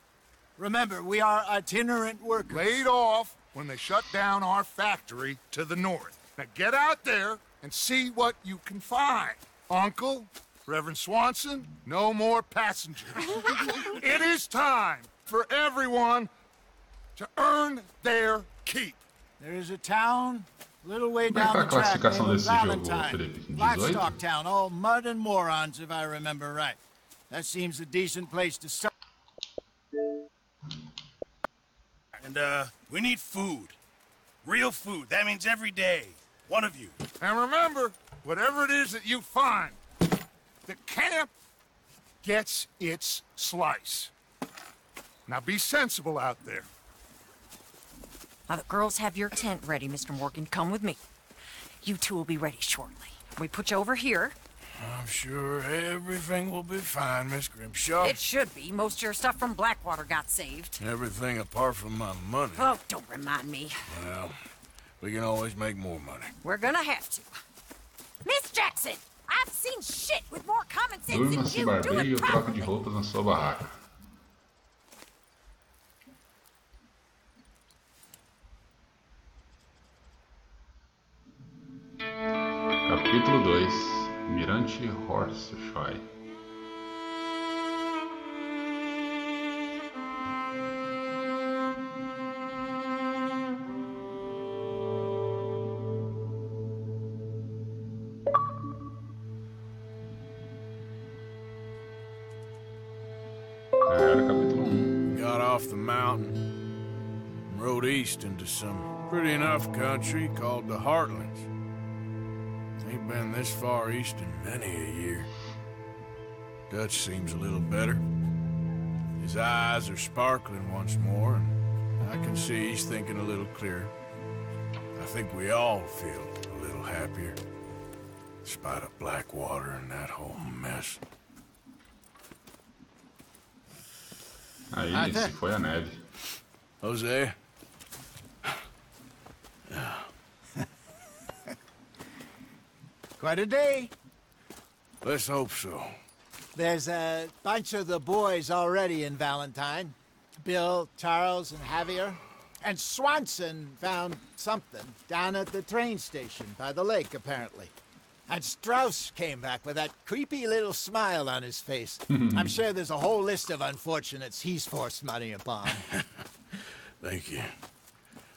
Remember, we are itinerant workers. Laid off when they shut down our factory to the north. Now get out there and see what you can find. Uncle, Reverend Swanson, no more passengers. It is time for everyone to earn their keep. There is a town a little way Como é que down tá a the track classificação named desse jogo, Valentine. Felipe? 18? Livestock town, all mud and morons, if I remember right. That seems a decent place to start. And, we need food. Real food. That means every day. One of you. And remember, whatever it is that you find, the camp gets its slice. Now be sensible out there. Now the girls have your tent ready, Mr. Morgan. Come with me. You two will be ready shortly. We put you over here. I'm sure everything will be fine, Miss Grimshaw. It should be. Most of your stuff from Blackwater got saved. Everything apart from my money. Oh, don't remind me. Well, we can always make more money. We're gonna have to. Miss Jackson, I've seen shit with more common sense Durma, than se you. Do barbeie it ou troca de properly. roupas na sua barraca. Capítulo 2 Mirante Horseshoe. Era capítulo 1. Got off the mountain and rode east into some pretty enough country called the Heartlands. Ain't been this far east in many a year. Dutch seems a little better. His eyes are sparkling once more, and I can see he's thinking a little clearer. I think we all feel a little happier, in spite of Blackwater and that whole mess. Aí, se foi a neve. Jose? Quite a day. Let's hope so. There's a bunch of the boys already in Valentine. Bill, Charles, and Javier. And Swanson found something down at the train station by the lake, apparently. And Strauss came back with that creepy little smile on his face. I'm sure there's a whole list of unfortunates he's forced money upon. Thank you.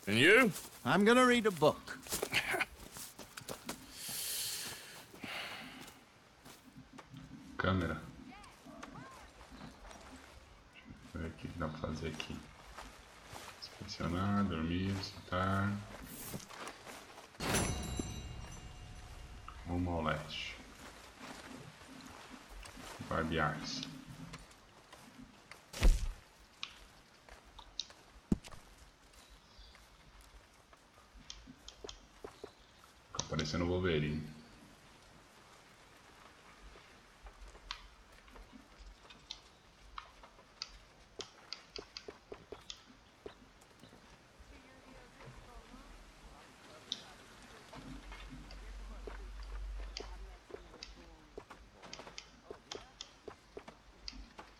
And you? I'm gonna read a book. Câmera. Deixa eu ver o que dá pra fazer aqui. Inspecionar, dormir, sentar. Rumo ao leste. Barbear-se. Fica parecendo o Wolverine.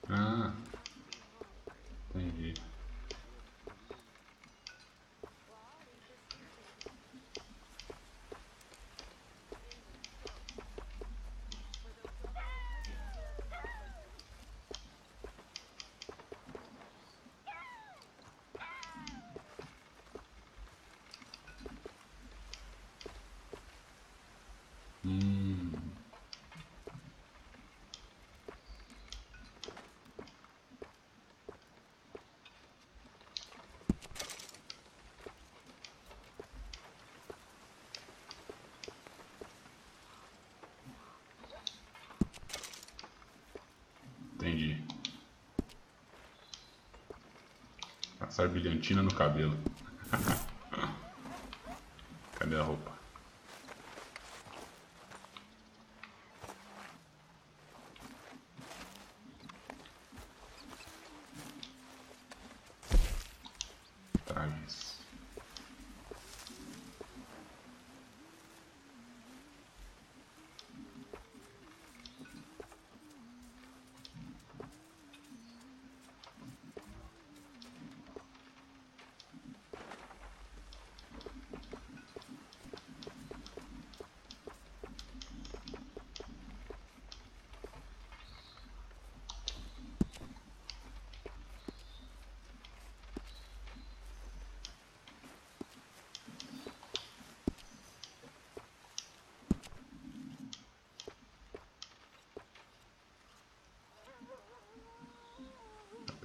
Ah, entendi. Entendi. Passar brilhantina no cabelo. Cadê a roupa? Trajes.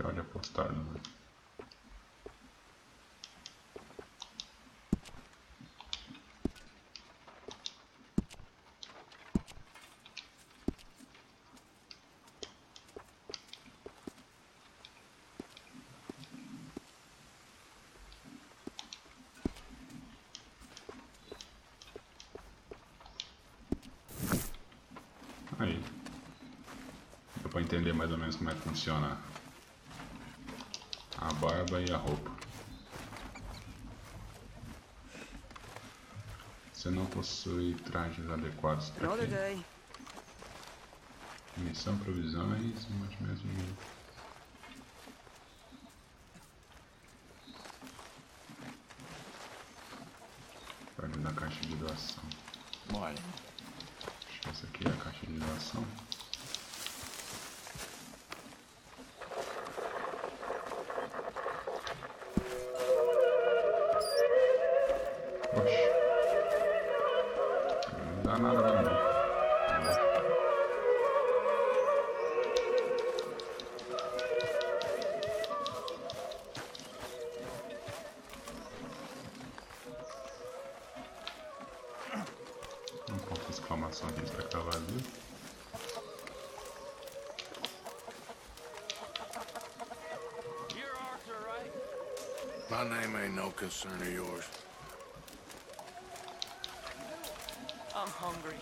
Olha postar, né? Aí. Dá pra entender mais ou menos como é que funciona a barba e a roupa. Você não possui trajes adequados para aqui. Missão, provisões, mantimentos de... Pode na caixa de doação. Olha. Acho que essa aqui é a caixa de doação. Não dá nada pra mim. Um ponto de exclamação aqui, será que tá vazio? My name ain't no concern of yours. I'm hungry.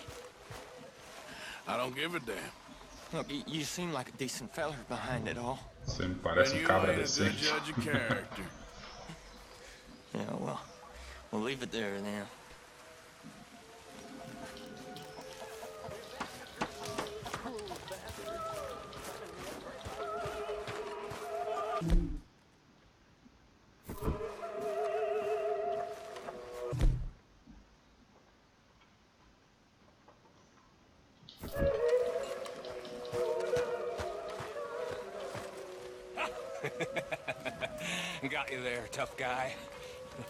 I don't give a damn. Look, you seem like a decent feller behind it all. Você me parece cabra decente. Judge of character. Yeah, well, we'll leave it there then. Got you there, tough guy.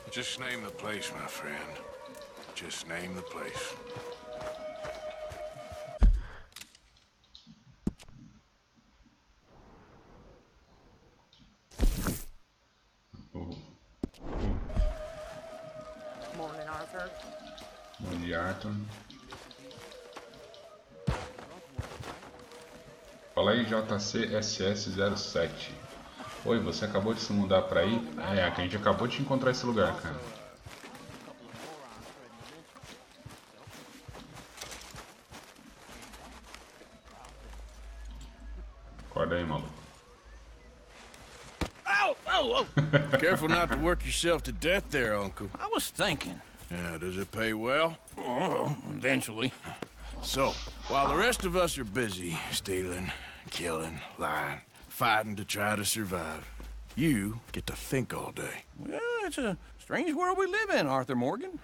Just name the place, my friend. Just name the place. Morning, Arthur. Bom dia, Arthur. Fala aí, JCSS07. Oi, você acabou de se mudar pra aí? É, que a gente acabou de encontrar esse lugar, cara. Acorda aí, maluco. Ow! Oh, oh! Careful not to work yourself to death there, Uncle. I was thinking. Yeah, does it pay well? Oh, eventually. So, while the rest of us are busy stealing, killing, lying, fighting to try to survive, you get to think all day. Well, it's a strange world we live in, Arthur Morgan.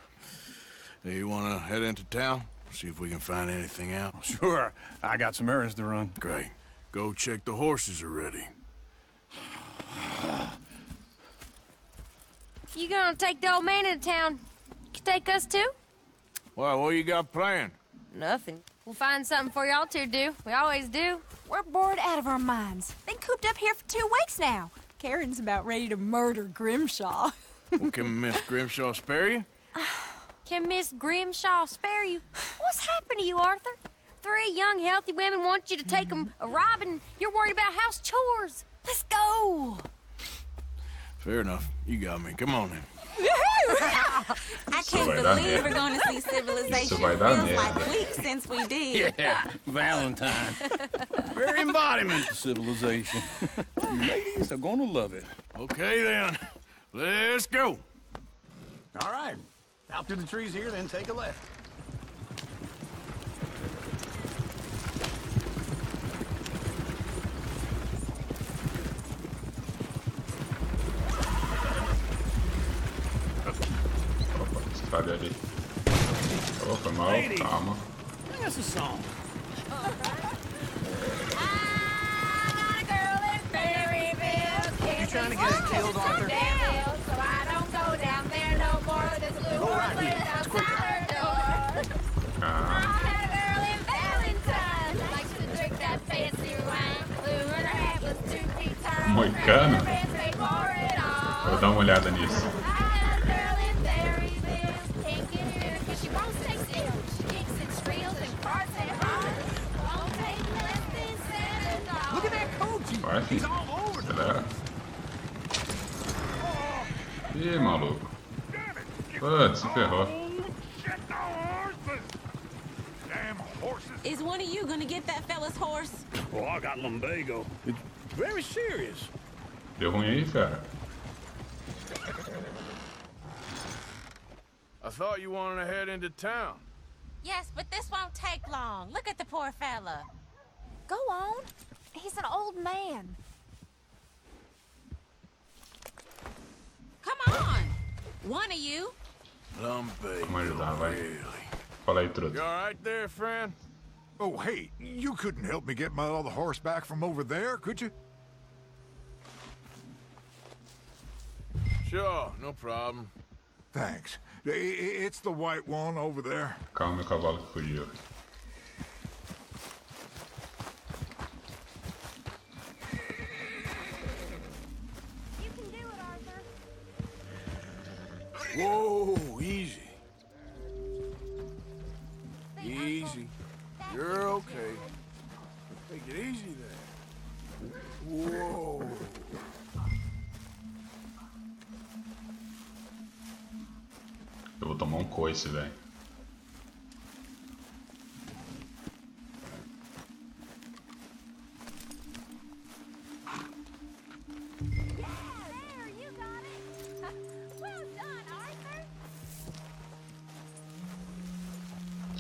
Hey, you want to head into town? See if we can find anything out? Sure. I got some errands to run. Great. Go check the horses are ready. You gonna take the old man into town? You take us too? Well, what you got planned? Nothing. We'll find something for y'all to do. We always do. We're bored out of our minds. Been cooped up here for 2 weeks now. Karen's about ready to murder Grimshaw. Well, can Miss Grimshaw spare you? Can Miss Grimshaw spare you? What's happened to you, Arthur? 3 young, healthy women want you to take them a robbing. You're worried about house chores. Let's go. Fair enough. You got me. Come on then. I can't believe we're going to see civilization. Feels like weeks since we did. Yeah, Valentine. Very embodiment of civilization. Ladies are gonna love it. Okay then. Let's go. All right. Out through the trees here, then take a left. Cadê ali? Oh, foi mal, calma. That's a song. You trying to get us killed, Arthur? So I don't go down there no more. There's a blue right here. outside her door. I had a girl in Valentine. Likes to drink that fancy wine. Blue and her hat was 2 feet tall. Moicano? Vou dar uma olhada nisso. Vai, filho. Acelera. Ih, maluco. Putz, se ferrou. Is one of you gonna get that fella's horse? Oh, I got lumbago. It's very serious. Deu ruim aí, fera? I thought you wanted to head into town. Yes, but this won't take long. Look at the poor fella. Go on. He's an old man. Come on. One of you. Lumbago, Vamos ajudar, vai. really. Fala aí, truta. You all right there, friend? Oh, hey, you couldn't help me get my other horse back from over there, could you? Sure, no problem. Thanks. It's the white one over there. Calma, meu cavalo que fugiu. You can do it, Arthur. Whoa, easy. Easy. You're okay. Take it easy there. Whoa. Eu vou tomar coice, velho.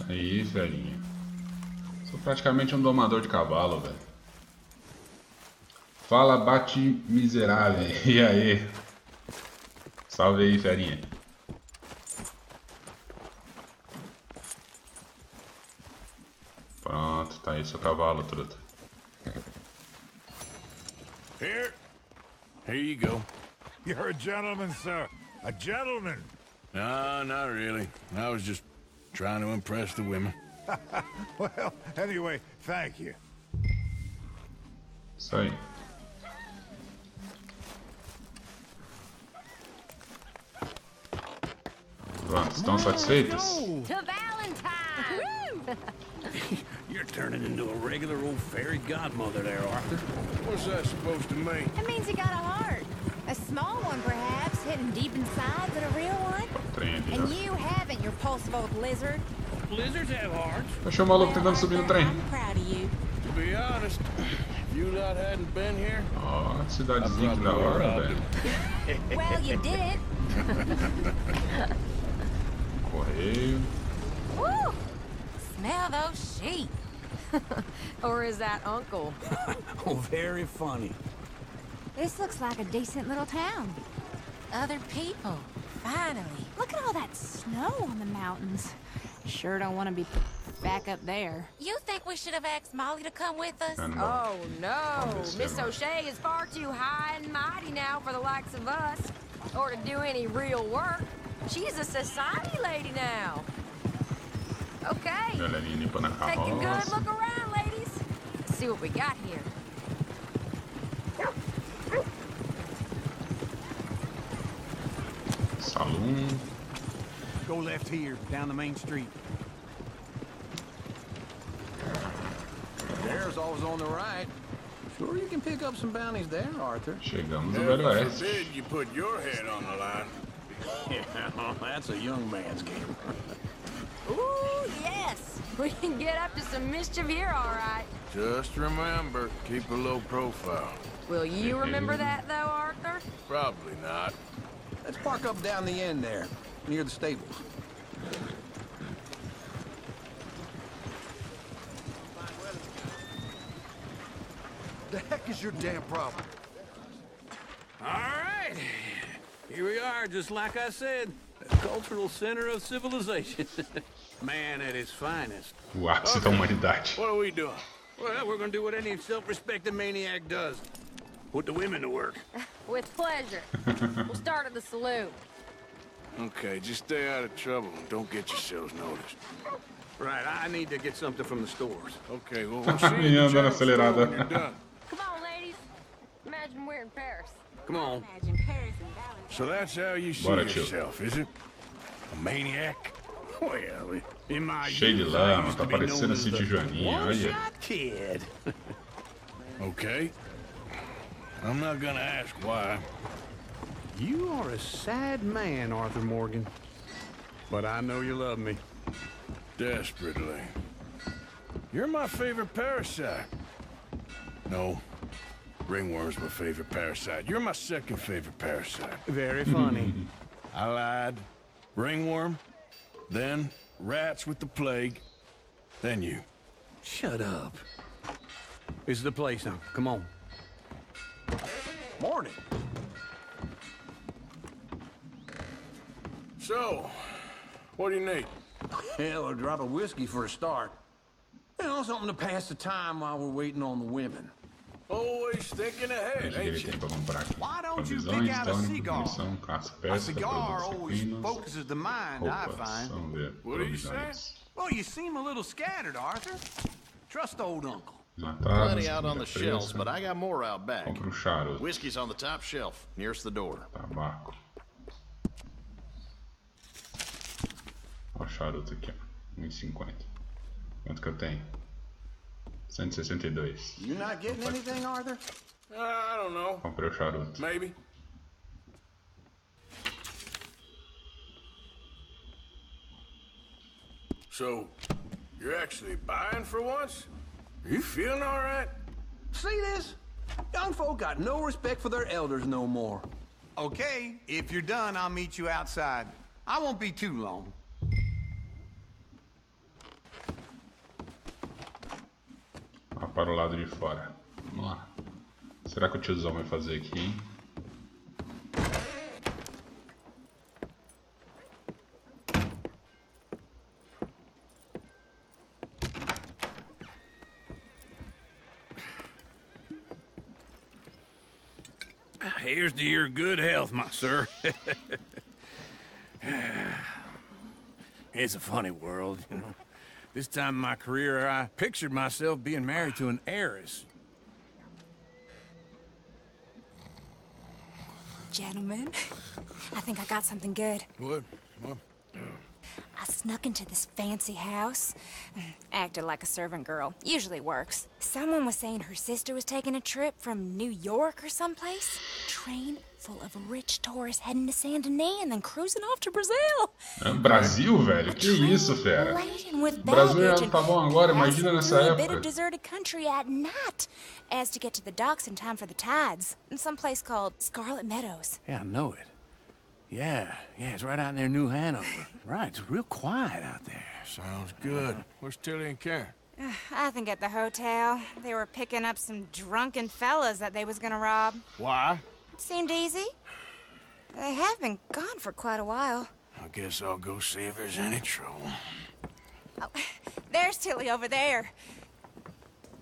Aí, velhinha. Só Praticamente um domador de cavalo, velho. Fala, bate miserável. E aí? Salve aí, ferinha. Pronto, tá aí seu cavalo, truta. Here you go. You're a gentleman, sir. A gentleman. No, not really. I was just trying to impress the women. Well, anyway, thank you. Isso aí. Pronto, estão satisfeitos? To Valentine! You're turning into a regular old fairy godmother there, Arthur. What's that supposed to mean? It means you got a heart. A small one, perhaps, hidden deep inside, but a real one. And you haven't, you repulsive old lizard. Lizards have hearts. Achei o maluco tentando subir no trem. I'm proud of you. To be honest, if you lot hadn't been here, Ó, cidadezinha que da hora, velho. Well, you did. Correio. Woo! Smell those sheep. Or is that Uncle? Oh, very funny. This looks like a decent little town. Other people. Finally. Look at all that snow on the mountains. Sure don't want to be back up there. You think we should have asked Molly to come with us? Oh, no. Miss O'Shea is far too high and mighty now for the likes of us. Or to do any real work. She's a society lady now. Okay. Galerinha limpando a Take a good carroça. look around, ladies. Let's see what we got here. Saloon. Go left here, down the main street. There's always on the right. Sure you can pick up some bounties there, Arthur. Chegamos no Velho heaven Oeste. forbid you put your head on the line. Yeah, that's a young man's game. Ooh, yes. We can get up to some mischief here, all right. Just remember, keep a low profile. Will you remember that, though, Arthur? Probably not. Let's park up down the end there, near the stables. The heck is your damn problem? All right. Here we are, just like I said. The cultural center of civilization. Man at his finest. O ápice da humanidade. What are we doing? Well, we're gonna do what any self-respecting maniac does. Put the women to work. With pleasure. We'll start at the saloon. Okay, just stay out of trouble and don't get yourselves noticed. Right, I need to get something from the stores. Okay, well, we'll see Menina you andando at the store acelerada. when you're done. Come on, ladies. Imagine we're in Paris. Come on. Imagine Paris and Valentine. So that's how you see Bora, tio. yourself, is it? A maniac? Well, in my Cheio de youth, I lama, used tá to be known parecendo as the Sítio Joaninha, olha. one-shot kid. Okay. I'm not gonna ask why. You are a sad man, Arthur Morgan. But I know you love me. Desperately. You're my favorite parasite. No. Ringworm's my favorite parasite. You're my second favorite parasite. Very funny. I lied. Ringworm. Then rats with the plague. Then you. Shut up. This is the place now. Come on. Morning. So, what do you need? Hell, a drop of whiskey for a start. You know, something to pass the time while we're waiting on the women. Always thinking ahead, O que ele ain't you? tem pra comprar aqui? Why don't you Provisões, pick out a tônico, cigar? munição, caça, A pesca, cigar produtos always equinos, focuses the mind, I roupas. find. Vamos ver. What are you Provisões. Well, you seem a little scattered, Arthur. Trust old uncle. Enlatados, Plenty out on comida the shelves, fresca. but I got more out back. Compra um charuto. Whiskey's on the top shelf, nearest the door. Tabaco. Ó o charuto aqui, ó. 1,50. Quanto que eu tenho? 162. You not getting anything, Arthur? I don't know. Comprei o charuto. Maybe. So, you're actually buying for once? Are you feeling all right? See this? Young folk got no respect for their elders no more. Okay, if you're done, I'll meet you outside. I won't be too long. Lá para o lado de fora. Vamos lá. Será que o tiozão vai fazer aqui, hein? Here's to your good health, my sir. It's a funny world, you know. This time in my career, I pictured myself being married to an heiress. Gentlemen, I think I got something good. What? I snuck into this fancy house. Acted like a servant girl. Usually works. Someone was saying her sister was taking a trip from New York or someplace. Train full of rich tourists heading to Saint Denis and then cruising off to Brazil. Brasil, velho? Que isso, fera? Brasil já tá bom agora, imagina nessa época. A bit of deserted country at night, as to get to the docks in time for the tides. In some place called Scarlet Meadows. Yeah, I know it. Yeah, it's right out near New Hanover. Right, it's real quiet out there. Sounds good. Where's Tilly and Karen? I think at the hotel. They were picking up some drunken fellas that they was gonna rob. Why? It seemed easy. They have been gone for quite a while. I guess I'll go see if there's any trouble. Oh, there's Tilly over there.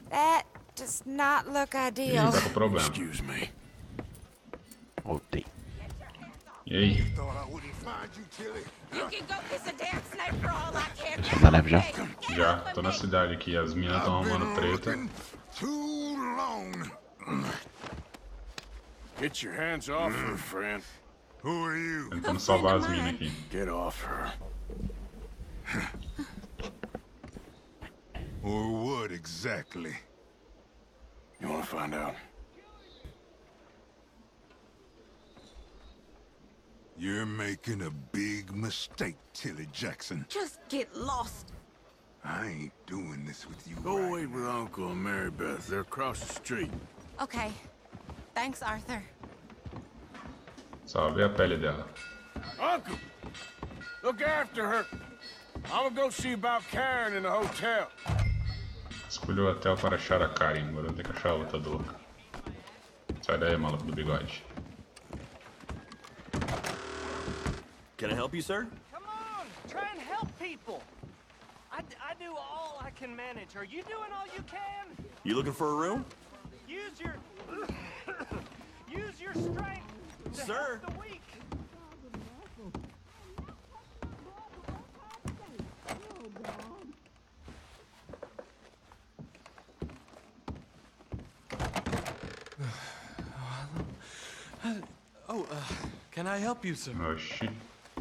That does not look ideal. Tá com problema. Excuse me. E aí? Tá leve já? Já, tô na cidade aqui, as minas estão arrumando treta. Get your hands off her, friend. Who are you? Tentando salvar as minas aqui. Get off her. Or what exactly? You want to find out? You're making a big mistake, Tilly Jackson. Just get lost. I ain't doing this with you. Go wait with Uncle and Mary Beth. They're across the street. Okay. Thanks, Arthur. Salvei a pele dela. Uncle! Look after her. I'm gonna go see about Karen in the hotel. Escolheu o hotel para achar a Karen. Agora eu tenho que achar a outra louca. Sai daí, maluco do bigode. Can I help you, sir? Come on, try and help people. I do all I can manage. Are you doing all you can? You looking for a room? Use your strength to Sir. help the weak. Can I help you, sir? Oh, shit.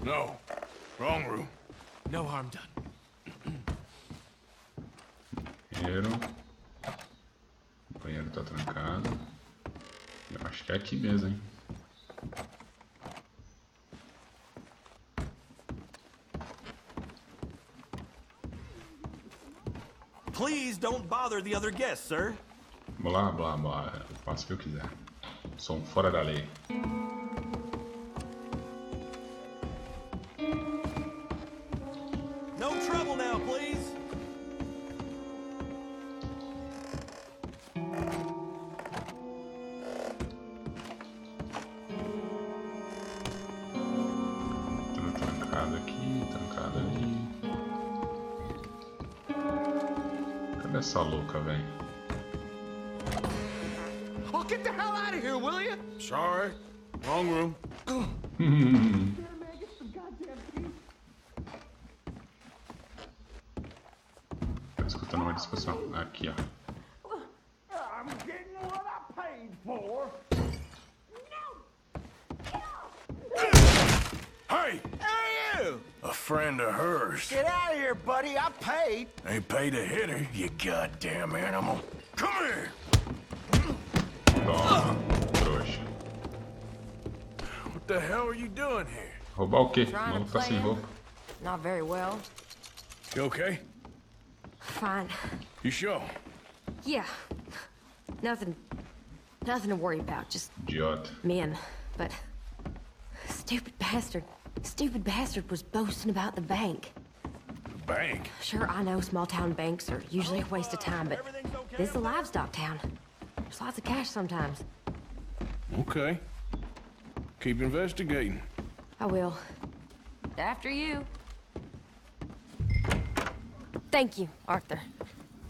No. Wrong room. No harm done. Banheiro. O banheiro tá trancado. Eu acho que é aqui mesmo, hein? Please don't bother the other guests, sir. Blá, blá, blá. Eu faço o que eu quiser. Sou um fora da lei. No trouble now, please. Trancado aqui, trancado ali. Cadê essa louca, velho? Oh, get the hell out of here, will you? Sorry. Wrong room. Tô escutando uma discussão. Aqui, ó. I'm getting what I paid for. Hey! Hey, you! A friend of hers. Get out of here, buddy. I paid. Ain't paid to hit her, you goddamn animal. Come here! Toma, trouxa. What the hell are you doing here? Roubar o quê? O Trying to maluco tá sem plan. roupa. Not very well. You okay? Fine. You sure? Yeah. Nothing to worry about. Just Idiota. men. But stupid bastard was boasting about the bank. bank. Sure, I know small town banks are usually a waste of time, but this is a livestock town. There's lots of cash sometimes. Okay. Keep investigating. I will. After you. Thank you, Arthur.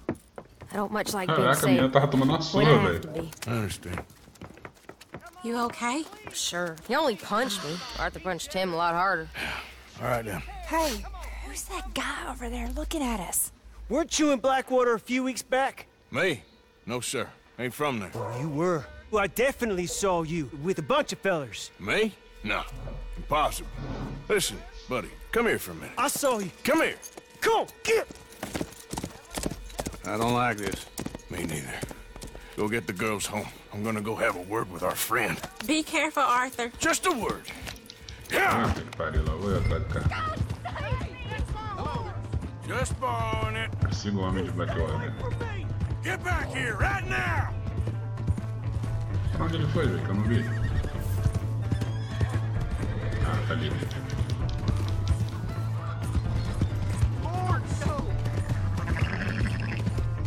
I don't much like being saved. Caraca, a menina tava tomando uma surra, velho. I understand. You okay? Sure. He only punched me. Arthur punched him a lot harder. All right, then. Hey, who's that guy over there looking at us? Weren't you in Blackwater a few weeks back? Me? No, sir. Ain't from there. Oh, you were. Well, I definitely saw you with a bunch of fellers. Me? No. Impossible. Listen, buddy, come here for a minute. I saw you. Come here. Come on, get! I don't like this. Me neither. Go get the girls home. I'm gonna go have a word with our friend. Be careful, Arthur. Just a word. Yeah! Ah, que pariu, lá vou eu atrás do cara. Just borrowing it. Siga o homem de Blackwater. Get back here right now! Pra onde ele foi, velho? Que eu não vi. Ah, tá ali.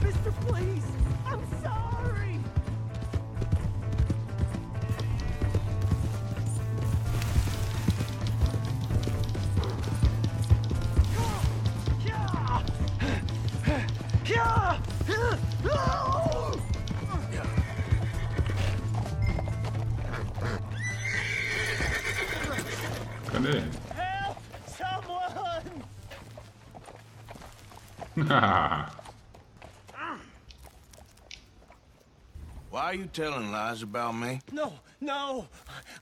Mister, please! I'm sorry! Cadê? Help! Someone! Why are you telling lies about me? No.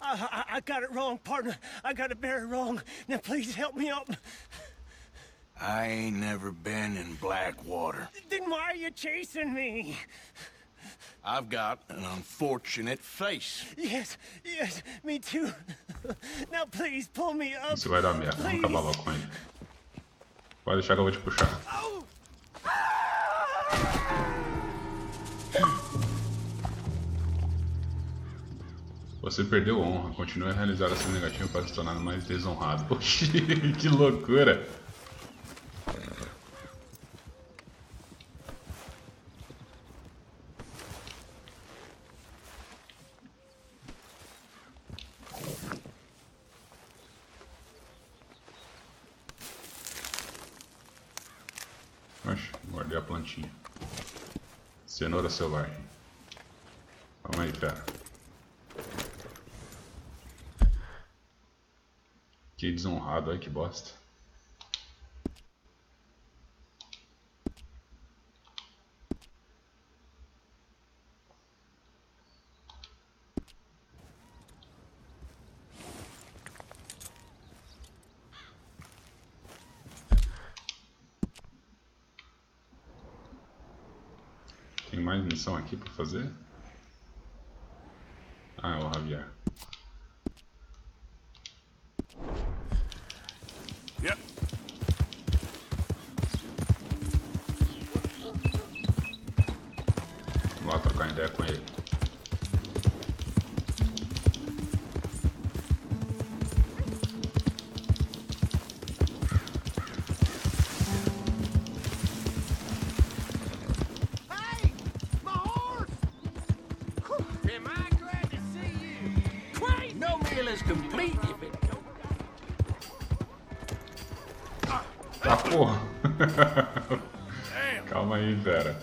I got it wrong, partner. I got it very wrong. Now, please help me out. I ain't never been in Blackwater. Then why are you chasing me? I've got an unfortunate face. Yes, me too. Now, please, pull me up. Isso vai dar merda, vamos acabar logo com ele. Pode deixar que eu vou te puxar. Você perdeu honra. Continue a realizar ação negativa para se tornar mais desonrado. Oxi, que loucura! Oxe, guardei a plantinha. Cenoura selvagem. Calma aí, fera. Que desonrado, olha que bosta. Tem mais missão aqui pra fazer? Ah, é o Javier. Yep. Vamos lá trocar ideia com ele. Tá porra. Calma aí, Vera.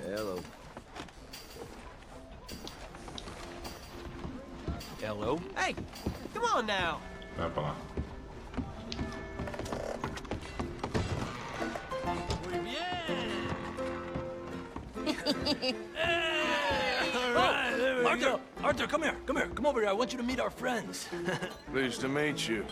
Hello. Hello? Hey, come on now. Vai pra lá. Arthur, come here. Come over here. I want you to meet our friends. Pleased to meet you.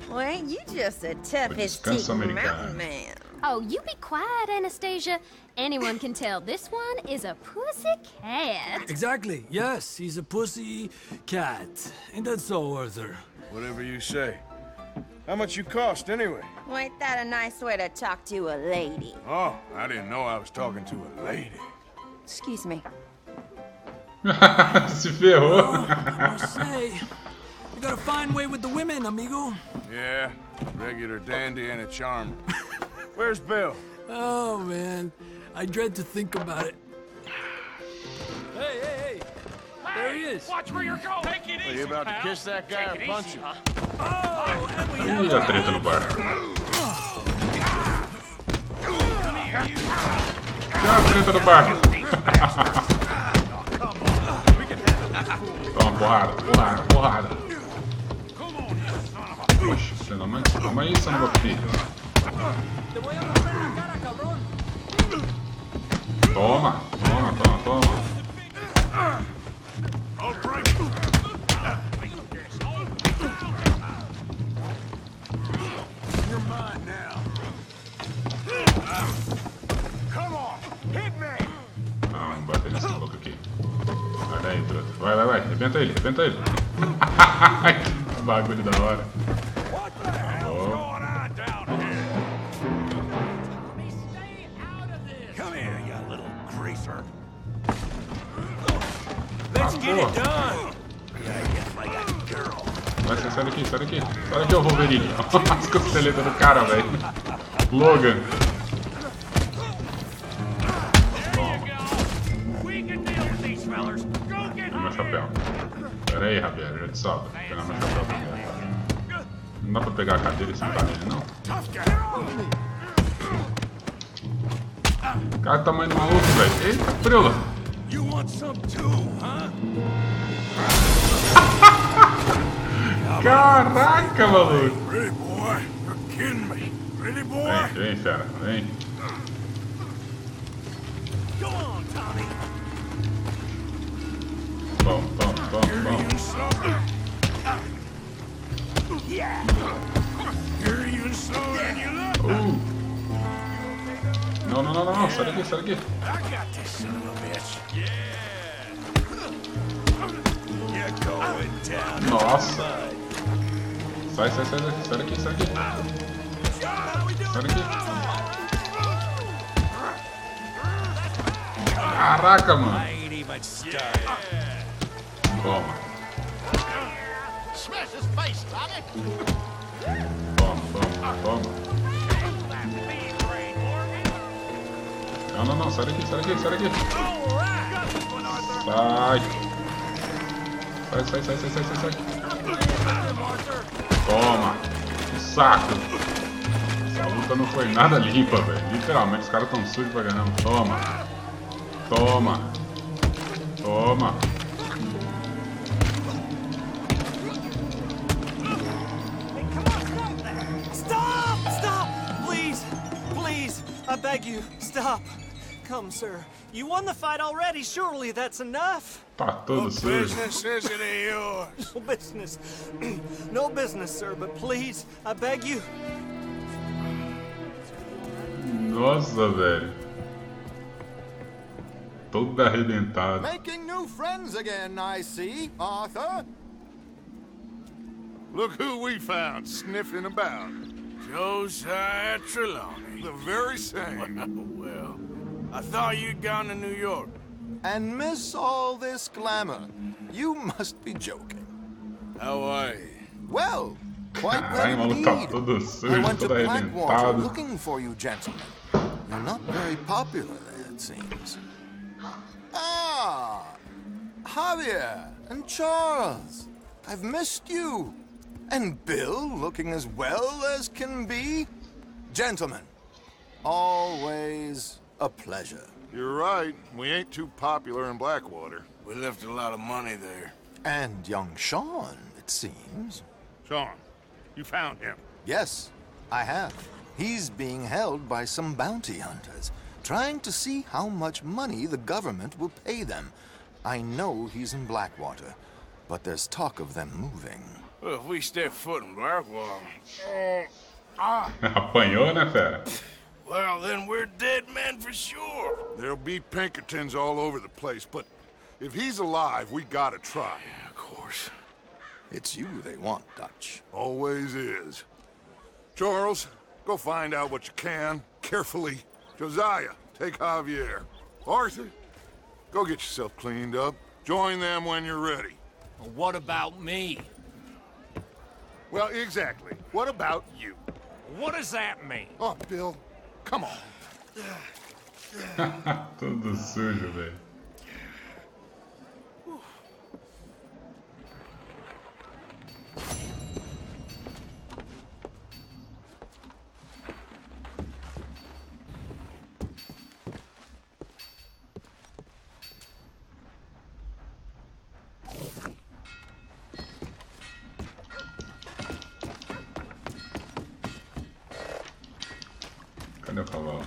Well, ain't you just a tough-as-teak mountain man? Oh, you be quiet, Anastasia. Anyone can tell this one is a pussy cat. Exactly. Yes, he's a pussy cat. Ain't that so, Arthur? Whatever you say. How much you cost, anyway? Well, ain't that a nice way to talk to a lady? Oh, I didn't know I was talking to a lady. Excuse me. Se ferrou. I say, you got a fine way with the women, amigo. Yeah, regular dandy and a charmer. Where's Bill? Oh, man. I dread to think about it. Hey! There he is. Watch where you're going. Take it easy, Are you about to pal. kiss that guy Take or it punch easy, him? huh? Ih, a treta no bar. Já a treta no bar. Toma, porrada. Poxa, calma aí, seu meu filho. Toma. You're mine now. Come on, hit me. Não, vamos bater nesse maluco aqui. Vai daí, truta. Vai. Rebenta ele. Que bagulho da hora. Come here, you little greaser. Let's get it done. Sai daqui. Sai daqui, ô Wolverine. As costeletas do cara, velho. Logan. Toma. Meu chapéu. Pera aí, Javier, já te salvo. Vou pegar meu chapéu primeiro. Não dá pra pegar a cadeira e sentar nele, não? Cara, tamanho do maluco, velho. Eita, frila. Caraca, maluco. Really, boy? You're kidding me. Really, boy? Vem, fera. Vem. Toma. You're even slower than you look. Não. Sai daqui. I got this son of a bitch. You're going down. Nossa. Sai daqui. Sai daqui. Caraca, mano. Toma. Smash his face, Tommy. Toma. Não. Sai daqui. Sai. Toma. Que saco. Essa luta não foi nada limpa, velho. Literalmente, os caras tão sujos pra caramba. Toma. Stop! Please, I beg you, stop. Come, sir. You won the fight already. Surely that's enough. Tá todo sujo. Business is it yours? No business, sir, but please, I beg you. Nossa, velho. Todo arrebentado. Making new friends again, I see, Arthur. Look who we found sniffing about. Josiah Trelawney. The very same. Well, I thought you'd gone to New York. And miss all this glamour. You must be joking. How are you? Well, quite Caralho, well maluco tá indeed. todo I sujo, went to todo Blackwater arrebentado. looking for you, gentlemen. You're not very popular there, it seems. Ah, Javier and Charles. I've missed you. And Bill looking as well as can be. Gentlemen, always a pleasure. You're right. We ain't too popular in Blackwater. We left a lot of money there. And young Sean, it seems. Sean, you found him. Yes, I have. He's being held by some bounty hunters, trying to see how much money the government will pay them. I know he's in Blackwater, but there's talk of them moving. Well, if we step foot in Blackwater... Apanhou, né, fera? Well, then we're dead men for sure. There'll be Pinkertons all over the place, but if he's alive, we gotta try. Yeah, of course. It's you they want, Dutch. Always is. Charles, go find out what you can, carefully. Josiah, take Javier. Arthur, go get yourself cleaned up. Join them when you're ready. Well, what about me? Well, exactly. What about you? What does that mean? Oh, Bill, Come on. Tudo sujo, velho. Cadê o cavalo?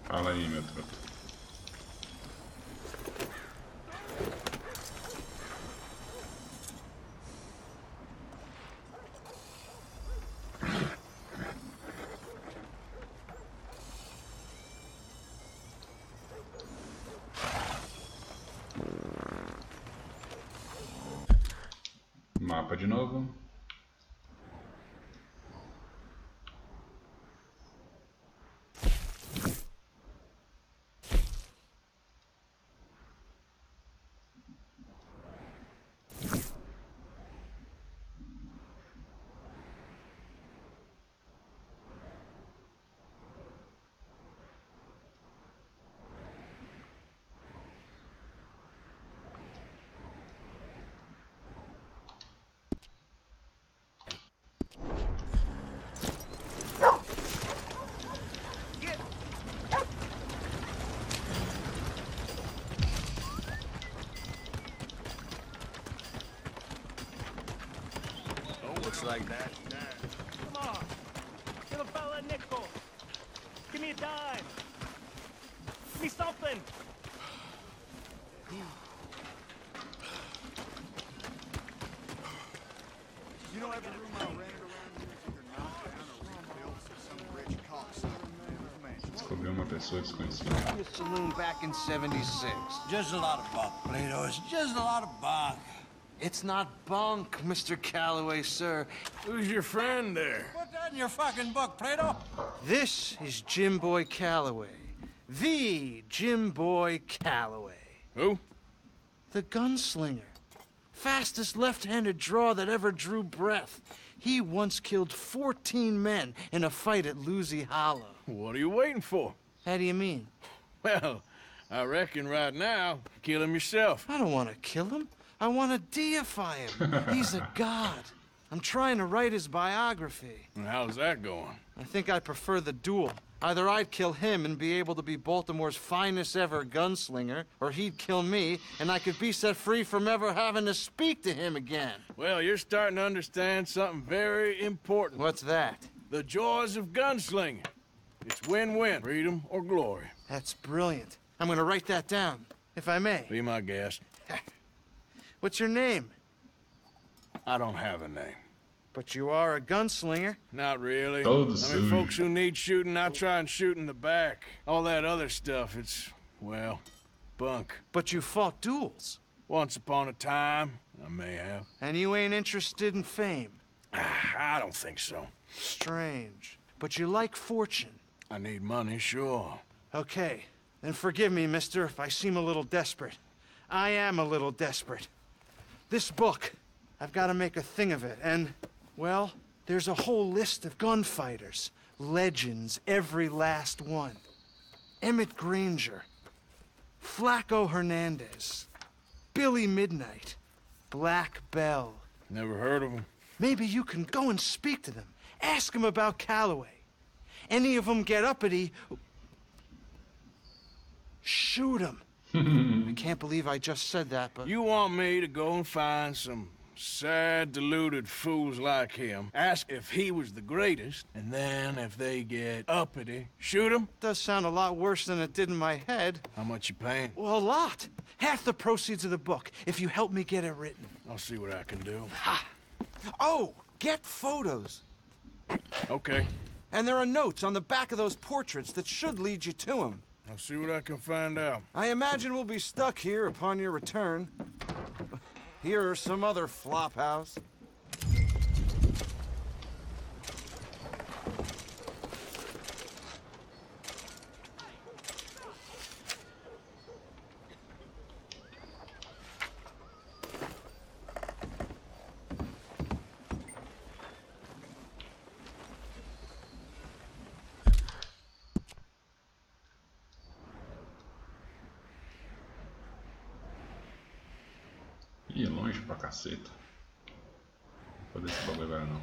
Fala aí, meu truta. Mapa de novo. Looks like that. Come on. Give a fella a nickel. Give me a dime. Give me something. You know every room I rented around here is either knocked down or rebuilt so some rich cocksucker. Descobriu uma pessoa desconhecida. This saloon back in '76. Just a lot of bunk, Plato. It's just a lot of bunk. It's not bunk, Mr. Calloway, sir. Who's your friend there? Put that in your fucking book, Plato. This is Jim Boy Calloway. The Jim Boy Calloway. Who? The gunslinger. Fastest left-handed draw that ever drew breath. He once killed 14 men in a fight at Lucy Hollow. What are you waiting for? How do you mean? Well, I reckon right now, kill him yourself. I don't want to kill him. I want to deify him. He's a god. I'm trying to write his biography. And how's that going? I think I prefer the duel. Either I'd kill him and be able to be Baltimore's finest ever gunslinger, or he'd kill me and I could be set free from ever having to speak to him again. Well, you're starting to understand something very important. What's that? The joys of gunslinging. It's win-win, freedom or glory. That's brilliant. I'm gonna write that down, if I may. Be my guest. What's your name? I don't have a name. But you are a gunslinger. Not really. Oh, I mean, folks who need shooting, I try and shoot in the back. All that other stuff, it's, well, bunk. But you fought duels. Once upon a time, I may have. And you ain't interested in fame. I don't think so. Strange. But you like fortune. I need money, sure. Okay. Then forgive me, mister, if I seem a little desperate. I am a little desperate. This book, I've got to make a thing of it, and, well, there's a whole list of gunfighters. Legends, every last one. Emmett Granger, Flaco Hernandez, Billy Midnight, Black Bell. Never heard of them. Maybe you can go and speak to them. Ask them about Calloway. Any of them get uppity, shoot them. I can't believe I just said that, but... You want me to go and find some sad, deluded fools like him, ask if he was the greatest, and then if they get uppity, shoot him? Does sound a lot worse than it did in my head. How much you paying? Well, a lot. Half the proceeds of the book, if you help me get it written. I'll see what I can do. Ha! Oh, get photos. Okay. And there are notes on the back of those portraits that should lead you to him. I'll see what I can find out. I imagine we'll be stuck here upon your return. Here or some other flop house. Ih, longe pra caceta. Vou fazer esse bagulho agora não.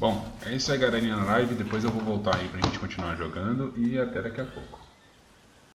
Bom, é isso aí, galerinha, na live. Depois eu vou voltar aí pra gente continuar jogando e até daqui a pouco.